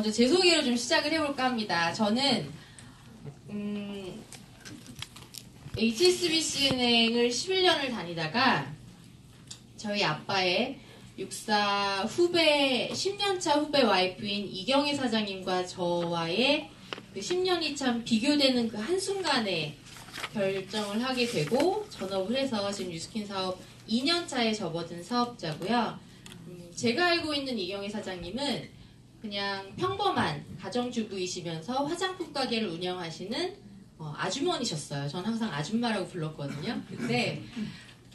먼저 제 소개로 좀 시작을 해볼까 합니다. 저는 HSBC은행을 11년을 다니다가 저희 아빠의 육사 후배, 10년차 후배 와이프인 이경혜 사장님과 저와의 그 10년이 참 비교되는 그 한순간에 결정을 하게 되고 전업을 해서 지금 뉴스킨 사업 2년차에 접어든 사업자고요. 제가 알고 있는 이경혜 사장님은 그냥 평범한 가정주부이시면서 화장품 가게를 운영하시는 아주머니셨어요. 전 항상 아줌마라고 불렀거든요. 근데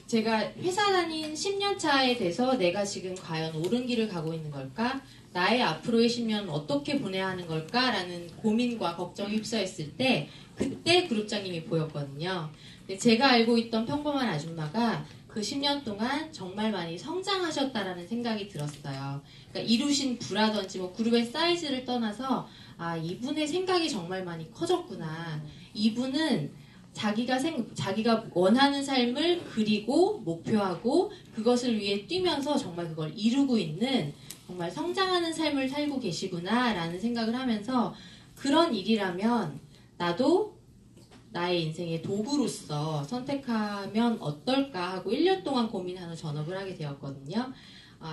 제가 회사 다닌 10년 차에 돼서 내가 지금 과연 옳은 길을 가고 있는 걸까? 나의 앞으로의 10년은 어떻게 보내야 하는 걸까? 라는 고민과 걱정이 휩싸였을 때 그때 그룹장님이 보였거든요. 근데 제가 알고 있던 평범한 아줌마가 그 10년 동안 정말 많이 성장하셨다라는 생각이 들었어요. 그러니까 이루신 부라든지 뭐 그룹의 사이즈를 떠나서 아, 이분의 생각이 정말 많이 커졌구나. 이분은 자기가 원하는 삶을 그리고 목표하고 그것을 위해 뛰면서 정말 그걸 이루고 있는 정말 성장하는 삶을 살고 계시구나 라는 생각을 하면서 그런 일이라면 나도 나의 인생의 도구로서 선택하면 어떨까 하고 1년 동안 고민하는 전업을 하게 되었거든요.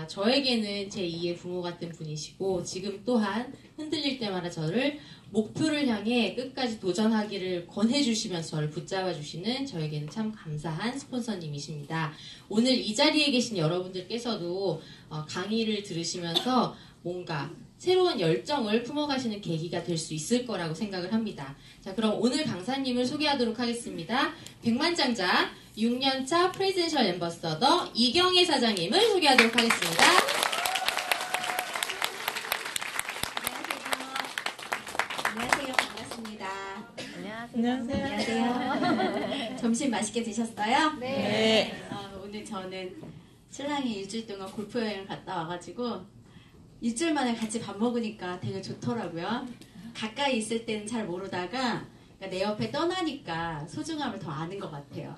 저에게는 제2의 부모 같은 분이시고 지금 또한 흔들릴 때마다 저를 목표를 향해 끝까지 도전하기를 권해주시면서 저를 붙잡아주시는 저에게는 참 감사한 스폰서님이십니다. 오늘 이 자리에 계신 여러분들께서도 강의를 들으시면서 뭔가 새로운 열정을 품어가시는 계기가 될 수 있을 거라고 생각을 합니다. 자, 그럼 오늘 강사님을 소개하도록 하겠습니다. 백만장자 6년차 프레젠셜 앰버서더 이경혜 사장님을 소개하도록 하겠습니다. 안녕하세요. 반갑습니다. 안녕하세요. 안녕하세요. 점심 맛있게 드셨어요? 네. 오늘 저는 신랑이 일주일 동안 골프 여행을 갔다 와가지고 일주일 만에 같이 밥 먹으니까 되게 좋더라고요. 가까이 있을 때는 잘 모르다가 내 옆에 떠나니까 소중함을 더 아는 것 같아요.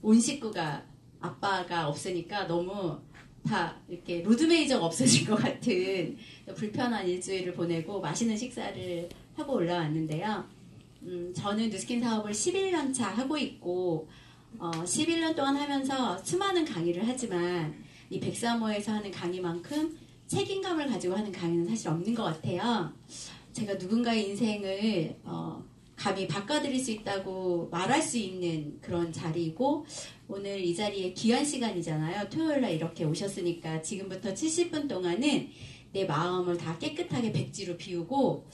온 식구가 아빠가 없으니까 너무 다 이렇게 로드메이저가 없어진 것 같은 불편한 일주일을 보내고 맛있는 식사를 하고 올라왔는데요. 저는 뉴스킨 사업을 11년 차 하고 있고 11년 동안 하면서 수많은 강의를 하지만 이 103호에서 하는 강의만큼 책임감을 가지고 하는 강의는 사실 없는 것 같아요. 제가 누군가의 인생을 감히 바꿔드릴 수 있다고 말할 수 있는 그런 자리이고 오늘 이 자리에 귀한 시간이잖아요. 토요일날 이렇게 오셨으니까 지금부터 70분 동안은 내 마음을 다 깨끗하게 백지로 비우고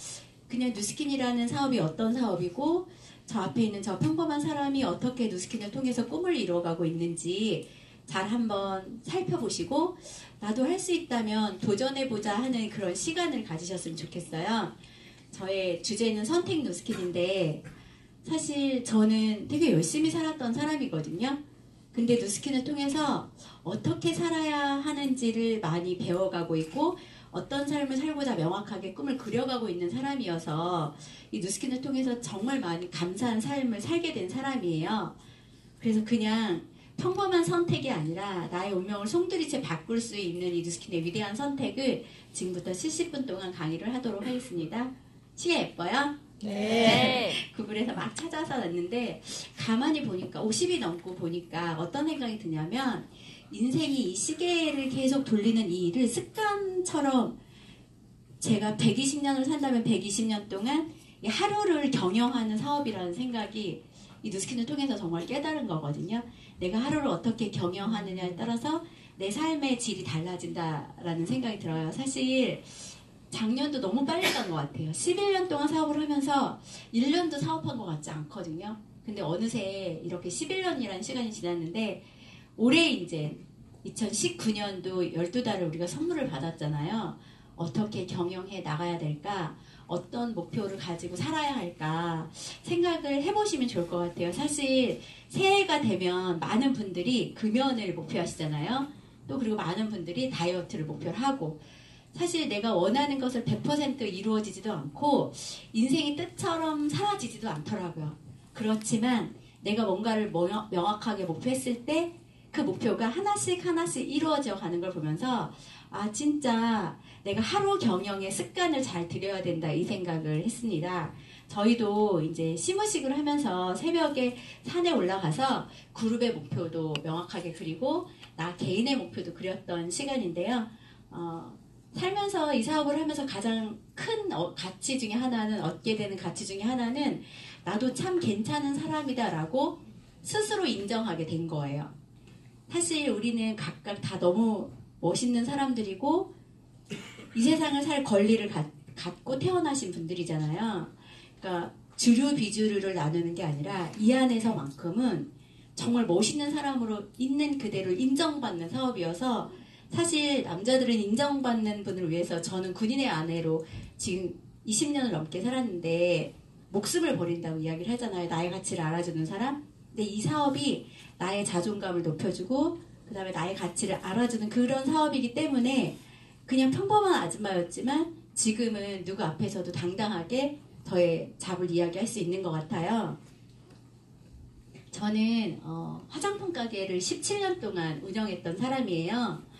그냥 뉴스킨이라는 사업이 어떤 사업이고 저 앞에 있는 저 평범한 사람이 어떻게 뉴스킨을 통해서 꿈을 이루어가고 있는지 잘 한번 살펴보시고 나도 할 수 있다면 도전해보자 하는 그런 시간을 가지셨으면 좋겠어요. 저의 주제는 선택 뉴스킨인데 사실 저는 되게 열심히 살았던 사람이거든요. 근데 뉴스킨을 통해서 어떻게 살아야 하는지를 많이 배워가고 있고 어떤 삶을 살고자 명확하게 꿈을 그려가고 있는 사람이어서 이 뉴스킨을 통해서 정말 많이 감사한 삶을 살게 된 사람이에요. 그래서 그냥 평범한 선택이 아니라 나의 운명을 송두리째 바꿀 수 있는 이 뉴스킨의 위대한 선택을 지금부터 70분 동안 강의를 하도록 하겠습니다. 시계 예뻐요? 네. 구글에서 막 찾아서 왔는데 가만히 보니까 50이 넘고 보니까 어떤 생각이 드냐면 인생이 이 시계를 계속 돌리는 이 일을 습관처럼 제가 120년을 산다면 120년 동안 이 하루를 경영하는 사업이라는 생각이 이 뉴스킨을 통해서 정말 깨달은 거거든요. 내가 하루를 어떻게 경영하느냐에 따라서 내 삶의 질이 달라진다라는 생각이 들어요. 사실 작년도 너무 빨리 간 것 같아요. 11년 동안 사업을 하면서 1년도 사업한 것 같지 않거든요. 근데 어느새 이렇게 11년이라는 시간이 지났는데 올해 이제 2019년도 12달을 우리가 선물을 받았잖아요. 어떻게 경영해 나가야 될까? 어떤 목표를 가지고 살아야 할까 생각을 해보시면 좋을 것 같아요. 사실 새해가 되면 많은 분들이 금연을 목표하시잖아요. 또 그리고 많은 분들이 다이어트를 목표를 하고 사실 내가 원하는 것을 100% 이루어지지도 않고 인생이 뜻처럼 사라지지도 않더라고요. 그렇지만 내가 뭔가를 명확하게 목표했을 때 그 목표가 하나씩 이루어져 가는 걸 보면서 아 진짜 내가 하루 경영의 습관을 잘 들여야 된다 이 생각을 했습니다. 저희도 이제 시무식을 하면서 새벽에 산에 올라가서 그룹의 목표도 명확하게 그리고 나 개인의 목표도 그렸던 시간인데요. 살면서 이 사업을 하면서 가장 큰 가치 중에 하나는 얻게 되는 가치 중에 하나는 나도 참 괜찮은 사람이다라고 스스로 인정하게 된 거예요. 사실 우리는 각각 다 너무 멋있는 사람들이고 이 세상을 살 권리를 갖고 태어나신 분들이잖아요. 그러니까 주류 비주류를 나누는 게 아니라 이 안에서만큼은 정말 멋있는 사람으로 있는 그대로 인정받는 사업이어서 사실 남자들은 인정받는 분을 위해서 저는 군인의 아내로 지금 20년을 넘게 살았는데 목숨을 버린다고 이야기를 하잖아요. 나의 가치를 알아주는 사람. 근데 이 사업이 나의 자존감을 높여주고 그 다음에 나의 가치를 알아주는 그런 사업이기 때문에 그냥 평범한 아줌마였지만 지금은 누구 앞에서도 당당하게 저의 잡을 이야기할 수 있는 것 같아요. 저는 화장품 가게를 17년 동안 운영했던 사람이에요.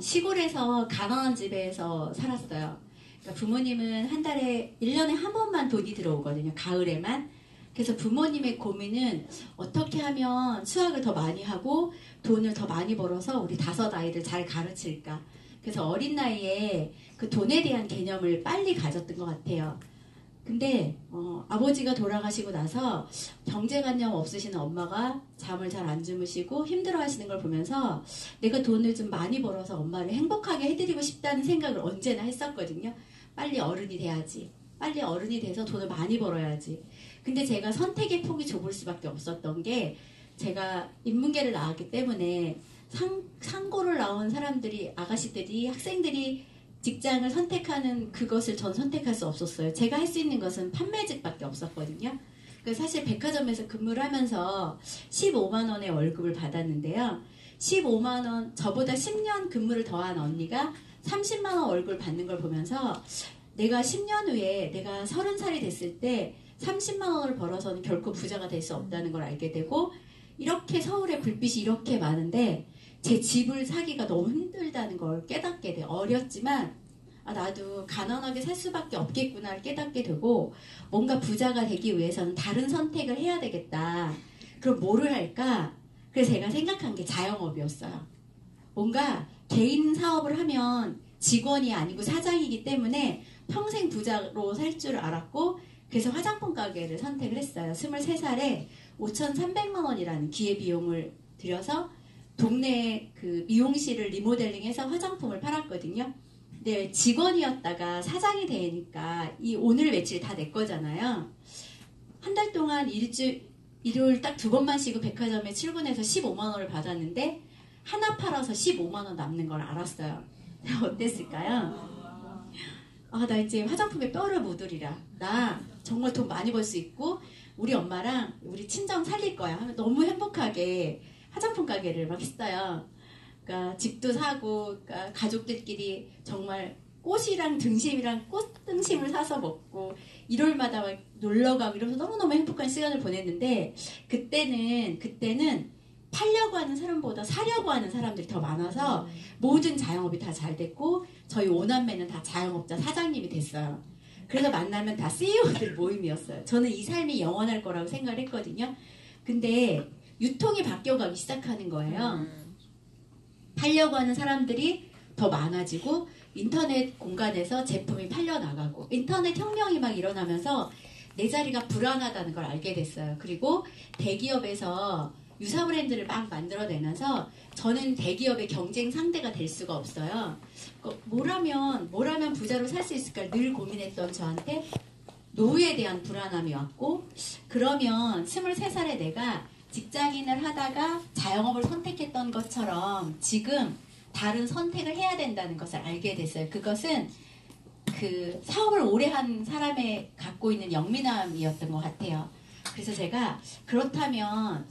시골에서 가난한 집에서 살았어요. 그러니까 부모님은 한 달에 1년에 한 번만 돈이 들어오거든요. 가을에만. 그래서 부모님의 고민은 어떻게 하면 수학을 더 많이 하고 돈을 더 많이 벌어서 우리 5 아이를 잘 가르칠까. 그래서 어린 나이에 그 돈에 대한 개념을 빨리 가졌던 것 같아요. 근데 아버지가 돌아가시고 나서 경제관념 없으신 엄마가 잠을 잘 안 주무시고 힘들어하시는 걸 보면서 내가 돈을 좀 많이 벌어서 엄마를 행복하게 해드리고 싶다는 생각을 언제나 했었거든요. 빨리 어른이 돼야지. 빨리 어른이 돼서 돈을 많이 벌어야지. 근데 제가 선택의 폭이 좁을 수밖에 없었던 게 제가 인문계를 나왔기 때문에 상고를 나온 사람들이 아가씨들이 학생들이 직장을 선택하는 그것을 전 선택할 수 없었어요. 제가 할 수 있는 것은 판매직밖에 없었거든요. 그래서 사실 백화점에서 근무를 하면서 15만 원의 월급을 받았는데요. 15만 원, 저보다 10년 근무를 더한 언니가 30만 원 월급을 받는 걸 보면서 내가 10년 후에 내가 30살이 됐을 때 30만 원을 벌어서는 결코 부자가 될 수 없다는 걸 알게 되고 이렇게 서울에 불빛이 이렇게 많은데 제 집을 사기가 너무 힘들다는 걸 깨닫게 돼. 어렸지만 나도 가난하게 살 수밖에 없겠구나를 깨닫게 되고 뭔가 부자가 되기 위해서는 다른 선택을 해야 되겠다. 그럼 뭐를 할까? 그래서 제가 생각한 게 자영업이었어요. 뭔가 개인 사업을 하면 직원이 아니고 사장이기 때문에 평생 부자로 살 줄 알았고 그래서 화장품 가게를 선택을 했어요. 23살에 5,300만 원이라는 기회비용을 들여서 동네 그 미용실을 리모델링해서 화장품을 팔았거든요. 근데 직원이었다가 사장이 되니까 이 오늘 며칠 다 내 거잖아요. 한 달 동안 일요일 딱 2번만 쉬고 백화점에 출근해서 15만 원을 받았는데 하나 팔아서 15만 원 남는 걸 알았어요. 어땠을까요? 나 이제 화장품에 뼈를 묻으리라. 나 정말 돈 많이 벌 수 있고 우리 엄마랑 우리 친정 살릴 거야. 너무 행복하게 화장품 가게를 막 했어요. 그러니까 집도 사고 그러니까 가족들끼리 정말 꽃이랑 등심이랑 꽃 등심을 사서 먹고 일요일마다 막 놀러 가고 이러면서 너무너무 행복한 시간을 보냈는데 그때는 팔려고 하는 사람보다 사려고 하는 사람들이 더 많아서 모든 자영업이 다 잘 됐고 저희 5남매는 다 자영업자 사장님이 됐어요. 그래서 만나면 다 CEO들 모임이었어요. 저는 이 삶이 영원할 거라고 생각을 했거든요. 근데 유통이 바뀌어가기 시작하는 거예요. 팔려고 하는 사람들이 더 많아지고 인터넷 공간에서 제품이 팔려나가고 인터넷 혁명이 막 일어나면서 내 자리가 불안하다는 걸 알게 됐어요. 그리고 대기업에서 유사 브랜드를 막 만들어내면서 저는 대기업의 경쟁 상대가 될 수가 없어요. 뭘 하면 부자로 살 수 있을까 늘 고민했던 저한테 노후에 대한 불안함이 왔고 그러면 23살에 내가 직장인을 하다가 자영업을 선택했던 것처럼 지금 다른 선택을 해야 된다는 것을 알게 됐어요. 그것은 그 사업을 오래 한 사람의 갖고 있는 영민함이었던 것 같아요. 그래서 제가 그렇다면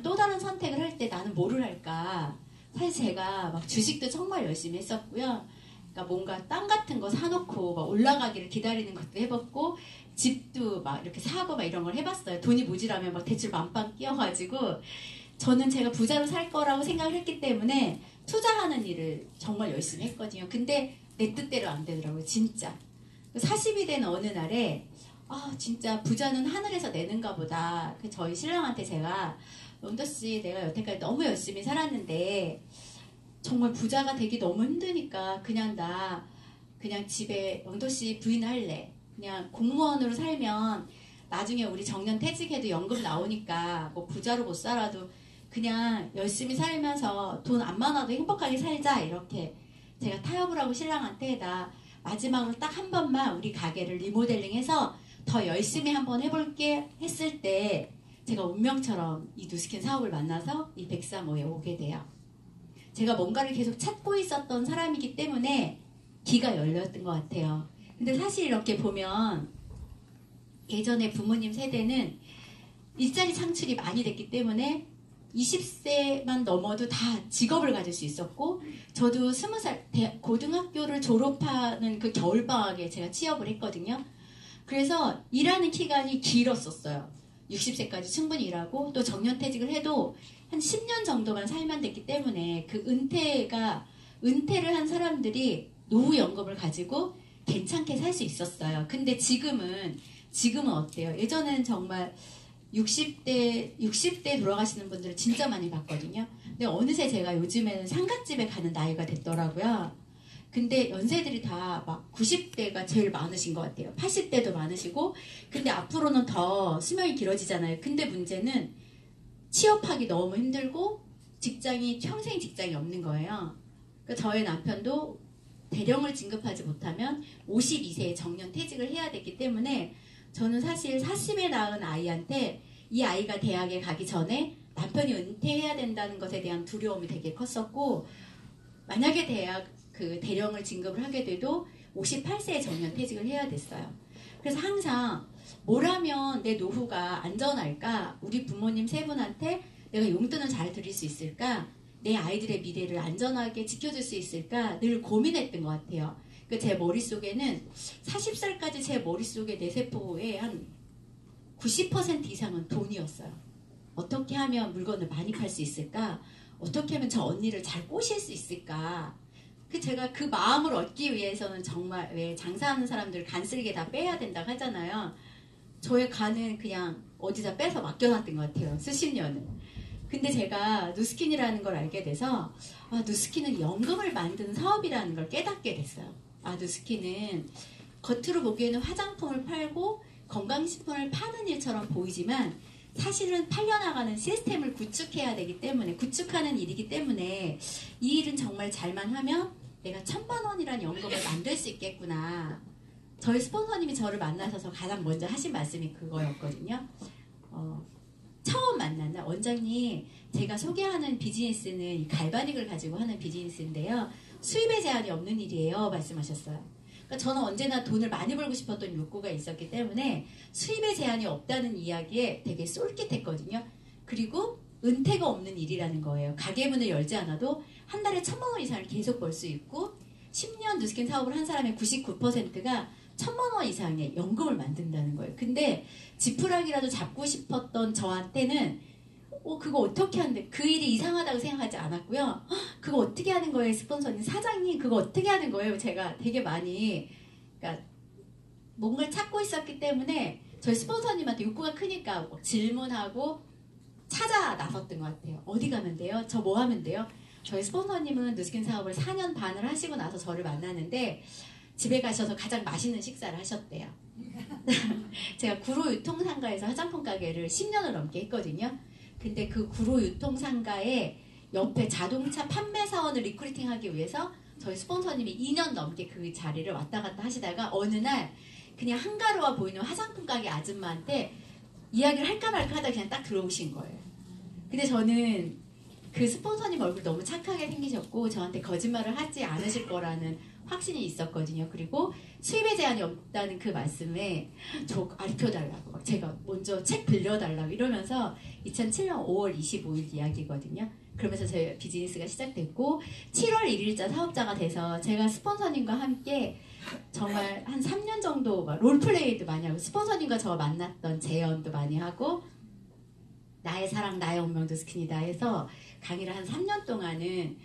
또 다른 선택을 할 때 나는 뭐를 할까? 사실 제가 막 주식도 정말 열심히 했었고요. 그러니까 뭔가 땅 같은 거 사놓고 막 올라가기를 기다리는 것도 해봤고 집도 막 이렇게 사고 막 이런 걸 해봤어요. 돈이 모자라면 막 대출 만빵 끼워가지고 저는 제가 부자로 살 거라고 생각을 했기 때문에 투자하는 일을 정말 열심히 했거든요. 근데 내 뜻대로 안 되더라고요. 진짜. 40이 된 어느 날에 진짜 부자는 하늘에서 내는가 보다. 저희 신랑한테 제가 영도씨 내가 여태까지 너무 열심히 살았는데 정말 부자가 되기 너무 힘드니까 그냥 집에 영도씨 부인 할래. 그냥 공무원으로 살면 나중에 우리 정년 퇴직해도 연금 나오니까 뭐 부자로 못 살아도 그냥 열심히 살면서 돈 안 많아도 행복하게 살자. 이렇게 제가 타협을 하고 신랑한테 나 마지막으로 딱 한 번만 우리 가게를 리모델링해서 더 열심히 한번 해볼게 했을 때 제가 운명처럼 이 누스킨 사업을 만나서 이 103호에 오게 돼요. 제가 뭔가를 계속 찾고 있었던 사람이기 때문에 귀가 열렸던 것 같아요. 근데 사실 이렇게 보면 예전에 부모님 세대는 일자리 창출이 많이 됐기 때문에 20세만 넘어도 다 직업을 가질 수 있었고 저도 20살 고등학교를 졸업하는 그 겨울방학에 제가 취업을 했거든요. 그래서 일하는 기간이 길었었어요. 60세까지 충분히 일하고 또 정년퇴직을 해도 한 10년 정도만 살면 됐기 때문에 그 은퇴를 한 사람들이 노후연금을 가지고 괜찮게 살 수 있었어요. 근데 지금은 어때요? 예전에는 정말 60대 돌아가시는 분들을 진짜 많이 봤거든요. 근데 어느새 제가 요즘에는 상갓집에 가는 나이가 됐더라고요. 근데 연세들이 다 막 90대가 제일 많으신 것 같아요. 80대도 많으시고 근데 앞으로는 더 수명이 길어지잖아요. 근데 문제는 취업하기 너무 힘들고 평생 직장이 없는 거예요. 그러니까 저희 남편도 대령을 진급하지 못하면 52세에 정년 퇴직을 해야 됐기 때문에 저는 사실 40에 낳은 아이한테 이 아이가 대학에 가기 전에 남편이 은퇴해야 된다는 것에 대한 두려움이 되게 컸었고 만약에 대령을 진급을 하게 돼도 58세에 정년 퇴직을 해야 됐어요. 그래서 항상 뭘 하면 내 노후가 안전할까? 우리 부모님 세 분한테 내가 용돈을 잘 드릴 수 있을까? 내 아이들의 미래를 안전하게 지켜줄 수 있을까? 늘 고민했던 것 같아요. 제 머릿속에는 40살까지 제 머릿속에 뇌세포의 한 90% 이상은 돈이었어요. 어떻게 하면 물건을 많이 팔 수 있을까? 어떻게 하면 저 언니를 잘 꼬실 수 있을까? 제가 그 마음을 얻기 위해서는 정말 왜 장사하는 사람들 간 쓸개 다 빼야 된다고 하잖아요. 저의 간은 그냥 어디다 빼서 맡겨놨던 것 같아요. 수십 년은. 근데 제가 누스킨이라는 걸 알게 돼서 누스킨은 연금을 만드는 사업이라는 걸 깨닫게 됐어요. 누스킨은 겉으로 보기에는 화장품을 팔고 건강식품을 파는 일처럼 보이지만 사실은 팔려나가는 시스템을 구축해야 되기 때문에 구축하는 일이기 때문에 이 일은 정말 잘만 하면 내가 1,000만 원이란 연금을 만들 수 있겠구나. 저희 스폰서님이 저를 만나셔서 가장 먼저 하신 말씀이 그거였거든요. 처음 만난 날 원장님 제가 소개하는 비즈니스는 이 갈바닉을 가지고 하는 비즈니스인데요. 수입에 제한이 없는 일이에요. 말씀하셨어요. 그러니까 저는 언제나 돈을 많이 벌고 싶었던 욕구가 있었기 때문에 수입에 제한이 없다는 이야기에 되게 쏠깃했거든요. 그리고 은퇴가 없는 일이라는 거예요. 가게문을 열지 않아도 한 달에 1,000만 원 이상을 계속 벌 수 있고 10년 누스킨 사업을 한 사람의 99%가 1,000만 원 이상의 연금을 만든다는 거예요. 근데 지푸라기라도 잡고 싶었던 저한테는 그거 어떻게 하는데 그 일이 이상하다고 생각하지 않았고요. 그거 어떻게 하는 거예요? 스폰서님 사장님 그거 어떻게 하는 거예요? 제가 되게 많이 그러니까 뭔가를 찾고 있었기 때문에 저희 스폰서님한테 욕구가 크니까 질문하고 찾아 나섰던 것 같아요. 어디 가면 돼요? 저 뭐 하면 돼요? 저희 스폰서님은 누스킨 사업을 4년 반을 하시고 나서 저를 만나는데 집에 가셔서 가장 맛있는 식사를 하셨대요. 제가 구로 유통상가에서 화장품 가게를 10년을 넘게 했거든요. 근데 그 구로 유통상가에 옆에 자동차 판매 사원을 리크루팅하기 위해서 저희 스폰서님이 2년 넘게 그 자리를 왔다 갔다 하시다가 어느 날 그냥 한가로워 보이는 화장품 가게 아줌마한테 이야기를 할까 말까 하다 그냥 딱 들어오신 거예요. 근데 저는 그 스폰서님 얼굴 너무 착하게 생기셨고 저한테 거짓말을 하지 않으실 거라는 확신이 있었거든요. 그리고 수입에 제한이 없다는 그 말씀에 저 알려달라고 제가 먼저 책 빌려달라고 이러면서 2007년 5월 25일 이야기거든요. 그러면서 저희 비즈니스가 시작됐고 7월 1일자 사업자가 돼서 제가 스폰서님과 함께 정말 한 3년 정도 롤플레이도 많이 하고 스폰서님과 저 만났던 재연도 많이 하고 나의 사랑 나의 운명 누스킨이다 해서 강의를 한 3년 동안은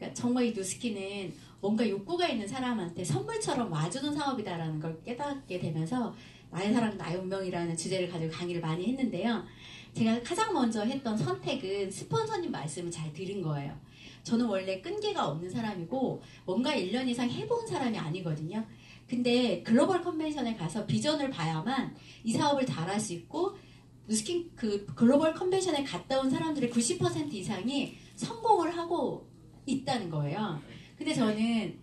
그러니까 정말 이 누스키는 뭔가 욕구가 있는 사람한테 선물처럼 와주는 사업이다라는 걸 깨닫게 되면서 나의 사랑 나의 운명이라는 주제를 가지고 강의를 많이 했는데요. 제가 가장 먼저 했던 선택은 스폰서님 말씀을 잘 들은 거예요. 저는 원래 끈기가 없는 사람이고 뭔가 1년 이상 해본 사람이 아니거든요. 근데 글로벌 컨벤션에 가서 비전을 봐야만 이 사업을 잘할 수 있고 누스킨 그 글로벌 컨벤션에 갔다 온 사람들의 90% 이상이 성공을 하고 있다는 거예요. 근데 저는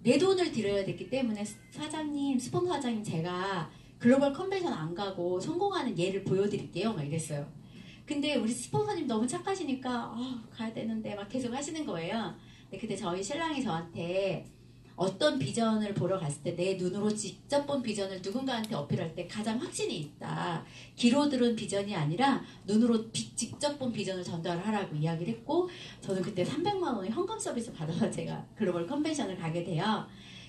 내 돈을 들여야 됐기 때문에 사장님, 스폰서 사장님 제가 글로벌 컨벤션 안 가고 성공하는 예를 보여드릴게요. 막 이랬어요. 근데 우리 스폰서님 너무 착하시니까 가야 되는데 막 계속 하시는 거예요. 근데 그때 저희 신랑이 저한테 어떤 비전을 보러 갔을 때 내 눈으로 직접 본 비전을 누군가한테 어필할 때 가장 확신이 있다. 귀로 들은 비전이 아니라 눈으로 직접 본 비전을 전달하라고 이야기를 했고 저는 그때 300만 원의 현금 서비스 받아서 제가 글로벌 컨벤션을 가게 돼요.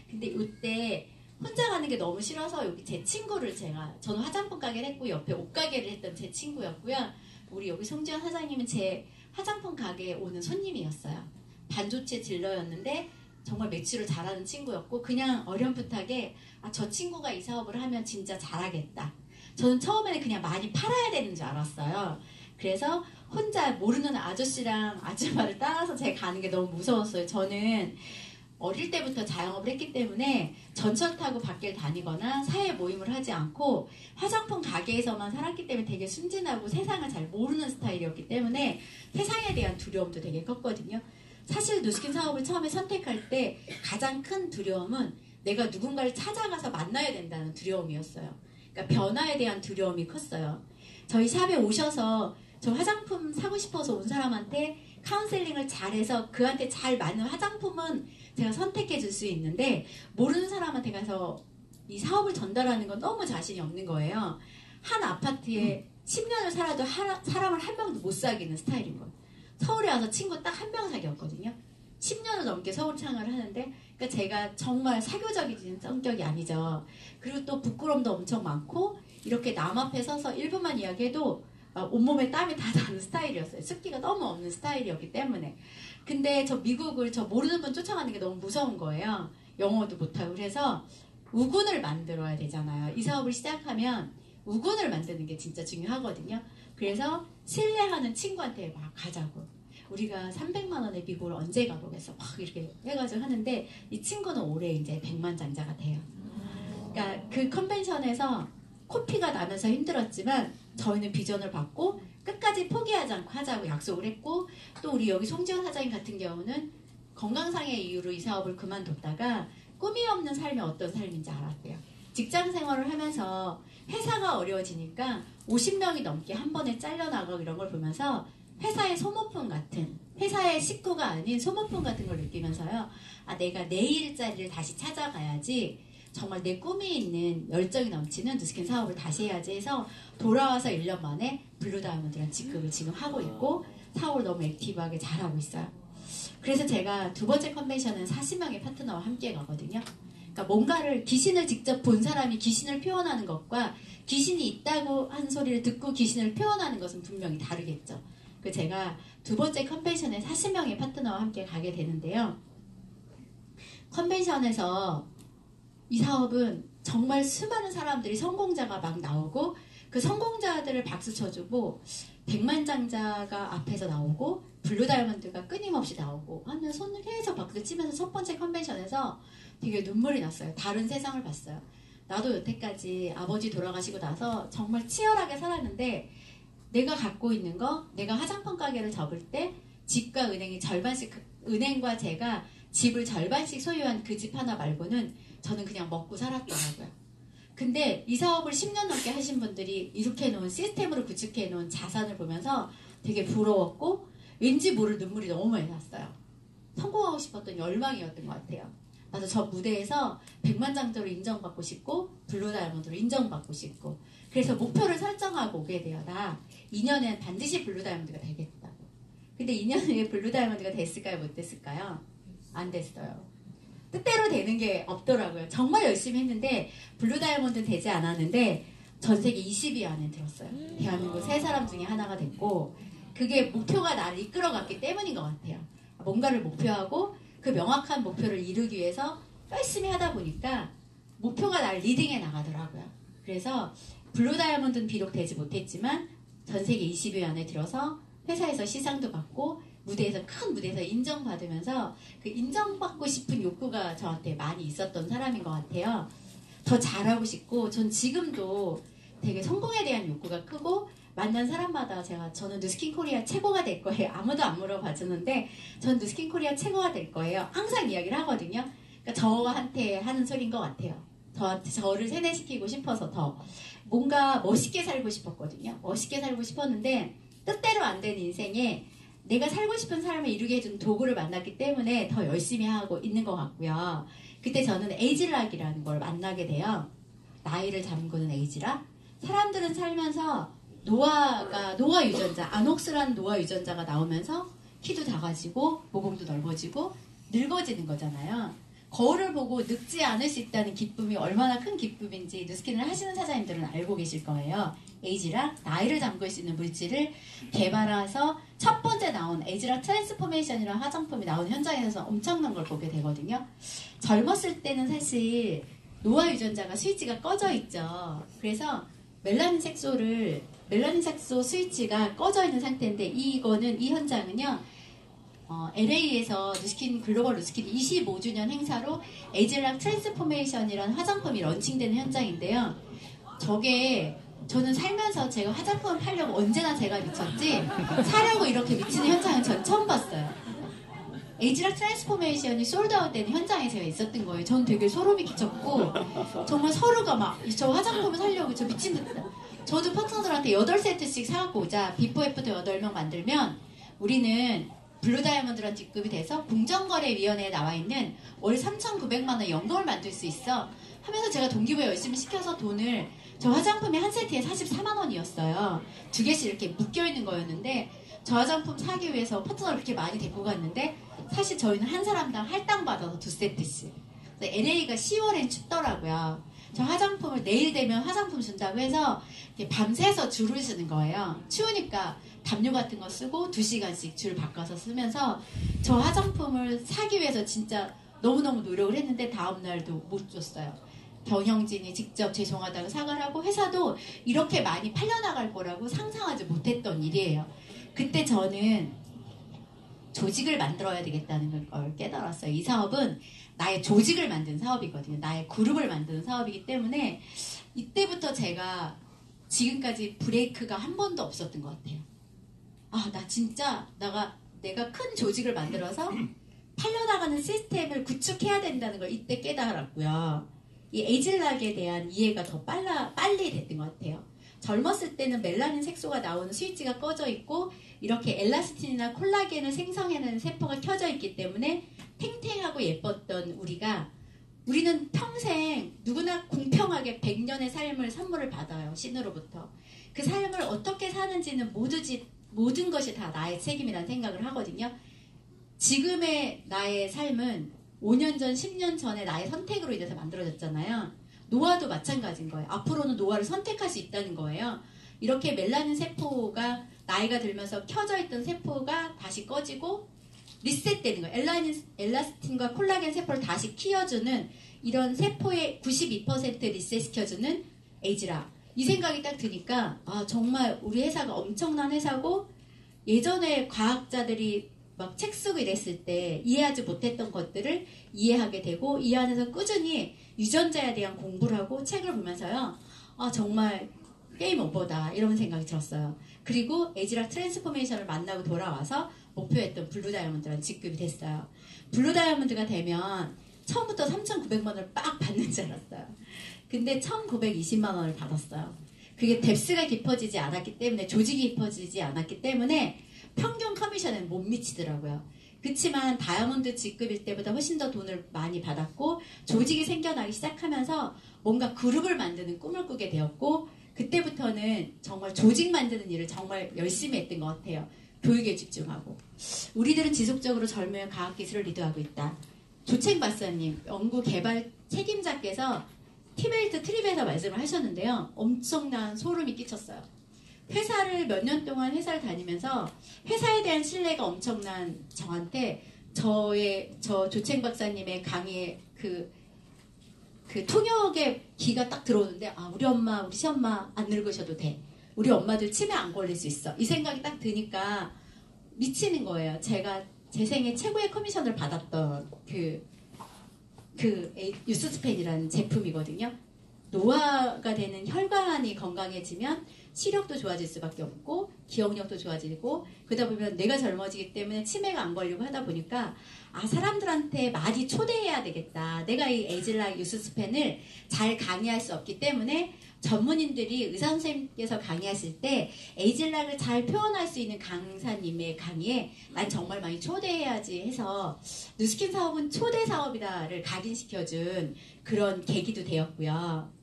근데 이때 혼자 가는 게 너무 싫어서 여기 제 친구를 저는 화장품 가게를 했고 옆에 옷가게를 했던 제 친구였고요. 우리 여기 송지현 사장님은 제 화장품 가게에 오는 손님이었어요. 반조체 딜러였는데 정말 매출을 잘하는 친구였고 그냥 어렴풋하게 저 친구가 이 사업을 하면 진짜 잘하겠다. 저는 처음에는 그냥 많이 팔아야 되는 줄 알았어요. 그래서 혼자 모르는 아저씨랑 아줌마를 따라서 제가 가는 게 너무 무서웠어요. 저는 어릴 때부터 자영업을 했기 때문에 전철 타고 밖을 다니거나 사회 모임을 하지 않고 화장품 가게에서만 살았기 때문에 되게 순진하고 세상을 잘 모르는 스타일이었기 때문에 세상에 대한 두려움도 되게 컸거든요. 사실 누스킨 사업을 처음에 선택할 때 가장 큰 두려움은 내가 누군가를 찾아가서 만나야 된다는 두려움이었어요. 그러니까 변화에 대한 두려움이 컸어요. 저희 샵에 오셔서 저 화장품 사고 싶어서 온 사람한테 카운셀링을 잘해서 그한테 잘 맞는 화장품은 제가 선택해 줄 수 있는데 모르는 사람한테 가서 이 사업을 전달하는 건 너무 자신이 없는 거예요. 한 아파트에 10년을 살아도 사람을 한 명도 못 사귀는 스타일인 거예요. 서울에 와서 친구 딱 한 명 사귀었거든요. 10년을 넘게 서울 생활을 하는데 그러니까 제가 정말 사교적인 성격이 아니죠. 그리고 또 부끄러움도 엄청 많고 이렇게 남 앞에 서서 1분만 이야기해도 온몸에 땀이 다 나는 스타일이었어요. 습기가 너무 없는 스타일이었기 때문에. 근데 저 미국을 저 모르는 분 쫓아가는 게 너무 무서운 거예요. 영어도 못하고. 그래서 우군을 만들어야 되잖아요. 이 사업을 시작하면 우군을 만드는 게 진짜 중요하거든요. 그래서 신뢰하는 친구한테 막 가자고. 우리가 300만 원의 미국을 언제 가보겠어? 막 이렇게 해가지고 하는데 이 친구는 올해 이제 100만 장자가 돼요. 그러니까 그 컨벤션에서 코피가 나면서 힘들었지만 저희는 비전을 받고 끝까지 포기하지 않고 하자고 약속을 했고 또 우리 여기 송지현 사장님 같은 경우는 건강상의 이유로 이 사업을 그만뒀다가 꿈이 없는 삶이 어떤 삶인지 알았대요. 직장 생활을 하면서 회사가 어려워지니까 50명이 넘게 한 번에 잘려나가고 이런 걸 보면서 회사의 소모품 같은 회사의 식구가 아닌 소모품 같은 걸 느끼면서요. 내가 내 일자리를 다시 찾아가야지 정말 내 꿈이 있는 열정이 넘치는 누스킨 사업을 다시 해야지 해서 돌아와서 1년 만에 블루다이아몬드라는 직급을 지금 하고 있고 사업을 너무 액티브하게 잘하고 있어요. 그래서 제가 두 번째 컨벤션은 40명의 파트너와 함께 가거든요. 그러니까 뭔가를 귀신을 직접 본 사람이 귀신을 표현하는 것과 귀신이 있다고 한 소리를 듣고 귀신을 표현하는 것은 분명히 다르겠죠. 그래서 제가 두 번째 컨벤션에 40명의 파트너와 함께 가게 되는데요. 컨벤션에서 이 사업은 정말 수많은 사람들이 성공자가 막 나오고 그 성공자들을 박수 쳐주고 100만 장자가 앞에서 나오고 블루다이아몬드가 끊임없이 나오고 하는 손을 계속 박수 치면서 첫 번째 컨벤션에서 되게 눈물이 났어요. 다른 세상을 봤어요. 나도 여태까지 아버지 돌아가시고 나서 정말 치열하게 살았는데 내가 갖고 있는 거, 내가 화장품 가게를 접을 때 집과 은행이 절반씩, 은행과 제가 집을 절반씩 소유한 그 집 하나 말고는 저는 그냥 먹고 살았더라고요. 근데 이 사업을 10년 넘게 하신 분들이 이렇게 해놓은 시스템으로 구축해놓은 자산을 보면서 되게 부러웠고 왠지 모를 눈물이 너무 많이 났어요. 성공하고 싶었던 열망이었던 것 같아요. 나도 저 무대에서 100만 장자로 인정받고 싶고 블루다이아몬드로 인정받고 싶고 그래서 목표를 설정하고 오게 돼요. 나 2년엔 반드시 블루다이아몬드가 되겠다고. 근데 2년 후에 블루다이아몬드가 됐을까요? 못 됐을까요? 안 됐어요. 뜻대로 되는 게 없더라고요. 정말 열심히 했는데 블루다이아몬드 되지 않았는데 전 세계 20위 안에 들었어요. 대한민국 3사람 중에 하나가 됐고 그게 목표가 나를 이끌어갔기 때문인 것 같아요. 뭔가를 목표하고 그 명확한 목표를 이루기 위해서 열심히 하다 보니까 목표가 날 리딩해 나가더라고요. 그래서 블루 다이아몬드는 비록 되지 못했지만 전 세계 20위 안에 들어서 회사에서 시상도 받고 무대에서 큰 무대에서 인정받으면서 그 인정받고 싶은 욕구가 저한테 많이 있었던 사람인 것 같아요. 더 잘하고 싶고 전 지금도 되게 성공에 대한 욕구가 크고 만난 사람마다 저는 누스킨 코리아 최고가 될 거예요. 아무도 안 물어봐주는데 전 누스킨 코리아 최고가 될 거예요. 항상 이야기를 하거든요. 그러니까 저한테 하는 소리인 것 같아요. 저를 세뇌시키고 싶어서 더 뭔가 멋있게 살고 싶었거든요. 멋있게 살고 싶었는데 뜻대로 안 된 인생에 내가 살고 싶은 삶을 이루게 해준 도구를 만났기 때문에 더 열심히 하고 있는 것 같고요. 그때 저는 에이즐락이라는 걸 만나게 돼요. 나이를 잠그는 에이즐락. 사람들은 살면서 노화 유전자, 아녹스라는 노화 유전자가 나오면서 키도 작아지고 모공도 넓어지고 늙어지는 거잖아요. 거울을 보고 늙지 않을 수 있다는 기쁨이 얼마나 큰 기쁨인지 누스킨을 하시는 사장님들은 알고 계실 거예요. 에이즐락, 나이를 잠글 수 있는 물질을 개발해서 첫 번째 나온 에이즐락 트랜스포메이션이라는 화장품이 나온 현장에서 엄청난 걸 보게 되거든요. 젊었을 때는 사실 노화 유전자가 스위치가 꺼져 있죠. 그래서 멜라닌 색소 스위치가 꺼져 있는 상태인데 이 현장은요. LA에서 글로벌 누스킨 25주년 행사로 에이즐락 트랜스포메이션이라는 화장품이 런칭되는 현장인데요. 저는 살면서 제가 화장품을 팔려고 언제나 제가 미쳤지 사려고 이렇게 미치는 현장은 전 처음 봤어요. 에이즐락 트랜스포메이션이 솔드아웃 되는 현장에 제가 있었던 거예요. 전 되게 소름이 끼쳤고 정말 서로가 막 저 화장품을 사려고 저 미친 듯. 저도 파트너들한테 8세트씩 사갖고 오자. 비포 애프터 8명 만들면 우리는 블루 다이아몬드라는 직급이 돼서 공정거래위원회에 나와 있는 월 3,900만 원 연금을 만들 수 있어 하면서 제가 동기부여 열심히 시켜서 돈을 저 화장품이 한 세트에 44만 원이었어요. 2개씩 이렇게 묶여있는 거였는데 저 화장품 사기 위해서 파트너를 그렇게 많이 데리고 갔는데 사실 저희는 한 사람당 할당받아서 2세트씩. LA가 10월엔 춥더라고요. 저 화장품을 내일 되면 화장품 준다고 해서 밤새서 줄을 서는 거예요. 추우니까 담요 같은 거 쓰고 2시간씩 줄 바꿔서 쓰면서 저 화장품을 사기 위해서 진짜 너무너무 노력을 했는데 다음날도 못 줬어요. 경영진이 직접 죄송하다고 사과를 하고 회사도 이렇게 많이 팔려나갈 거라고 상상하지 못했던 일이에요. 그때 저는 조직을 만들어야 되겠다는 걸 깨달았어요. 이 사업은 나의 조직을 만든 사업이거든요. 나의 그룹을 만드는 사업이기 때문에 이때부터 제가 지금까지 브레이크가 한 번도 없었던 것 같아요. 나 진짜 내가 큰 조직을 만들어서 팔려나가는 시스템을 구축해야 된다는 걸 이때 깨달았고요. 이 에이즐락에 대한 이해가 더 빨리 됐던 것 같아요. 젊었을 때는 멜라닌 색소가 나오는 스위치가 꺼져 있고 이렇게 엘라스틴이나 콜라겐을 생성해내는 세포가 켜져 있기 때문에 탱탱하고 예뻤던 우리는 평생 누구나 공평하게 100년의 삶을 선물을 받아요. 신으로부터. 그 삶을 어떻게 사는지는 모든 것이 다 나의 책임이라는 생각을 하거든요. 지금의 나의 삶은 5년 전, 10년 전에 나의 선택으로 인해서 만들어졌잖아요. 노화도 마찬가지인 거예요. 앞으로는 노화를 선택할 수 있다는 거예요. 이렇게 멜라닌 세포가 나이가 들면서 켜져 있던 세포가 다시 꺼지고 리셋되는 거예요. 엘라스틴과 콜라겐 세포를 다시 키워주는 이런 세포의 92% 리셋시켜주는 에이즐락. 이 생각이 딱 드니까 정말 우리 회사가 엄청난 회사고 예전에 과학자들이 막 책 쓰고 이랬을 때 이해하지 못했던 것들을 이해하게 되고 이 안에서 꾸준히 유전자에 대한 공부를 하고 책을 보면서요. 정말 게임 오버다 이런 생각이 들었어요. 그리고 에이즐락 트랜스포메이션을 만나고 돌아와서 목표했던 블루 다이아몬드라는 직급이 됐어요. 블루 다이아몬드가 되면 처음부터 3,900만 원을 빡 받는 줄 알았어요. 근데 1,920만 원을 받았어요. 그게 뎁스가 깊어지지 않았기 때문에 조직이 깊어지지 않았기 때문에 평균 커미션에는 못 미치더라고요. 그렇지만 다이아몬드 직급일 때보다 훨씬 더 돈을 많이 받았고 조직이 생겨나기 시작하면서 뭔가 그룹을 만드는 꿈을 꾸게 되었고 그때부터는 정말 조직 만드는 일을 정말 열심히 했던 것 같아요. 교육에 집중하고. 우리들은 지속적으로 젊은 과학기술을 리드하고 있다. 조책 박사님, 연구 개발 책임자께서 티베이트 트립에서 말씀을 하셨는데요. 엄청난 소름이 끼쳤어요. 회사를 몇 년 동안 회사를 다니면서 회사에 대한 신뢰가 엄청난 저한테 저 조챙 박사님의 강의에 그 통역의 기가 딱 들어오는데, 아, 우리 엄마, 우리 시엄마 안 늙으셔도 돼. 우리 엄마들 치매 안 걸릴 수 있어. 이 생각이 딱 드니까 미치는 거예요. 제가 제 생애 최고의 커미션을 받았던 유스스펜이라는 제품이거든요. 노화가 되는 혈관이 건강해지면 시력도 좋아질 수밖에 없고 기억력도 좋아지고, 그러다 보면 내가 젊어지기 때문에 치매가 안 걸리고 하다 보니까, 아, 사람들한테 많이 초대해야 되겠다. 내가 이 에이즐락 유스스펜을 잘 강의할 수 없기 때문에 전문인들이 의사 선생님께서 강의하실 때 에이즐락을 잘 표현할 수 있는 강사님의 강의에 난 정말 많이 초대해야지 해서 누스킨 사업은 초대 사업이다를 각인시켜준 그런 계기도 되었고요.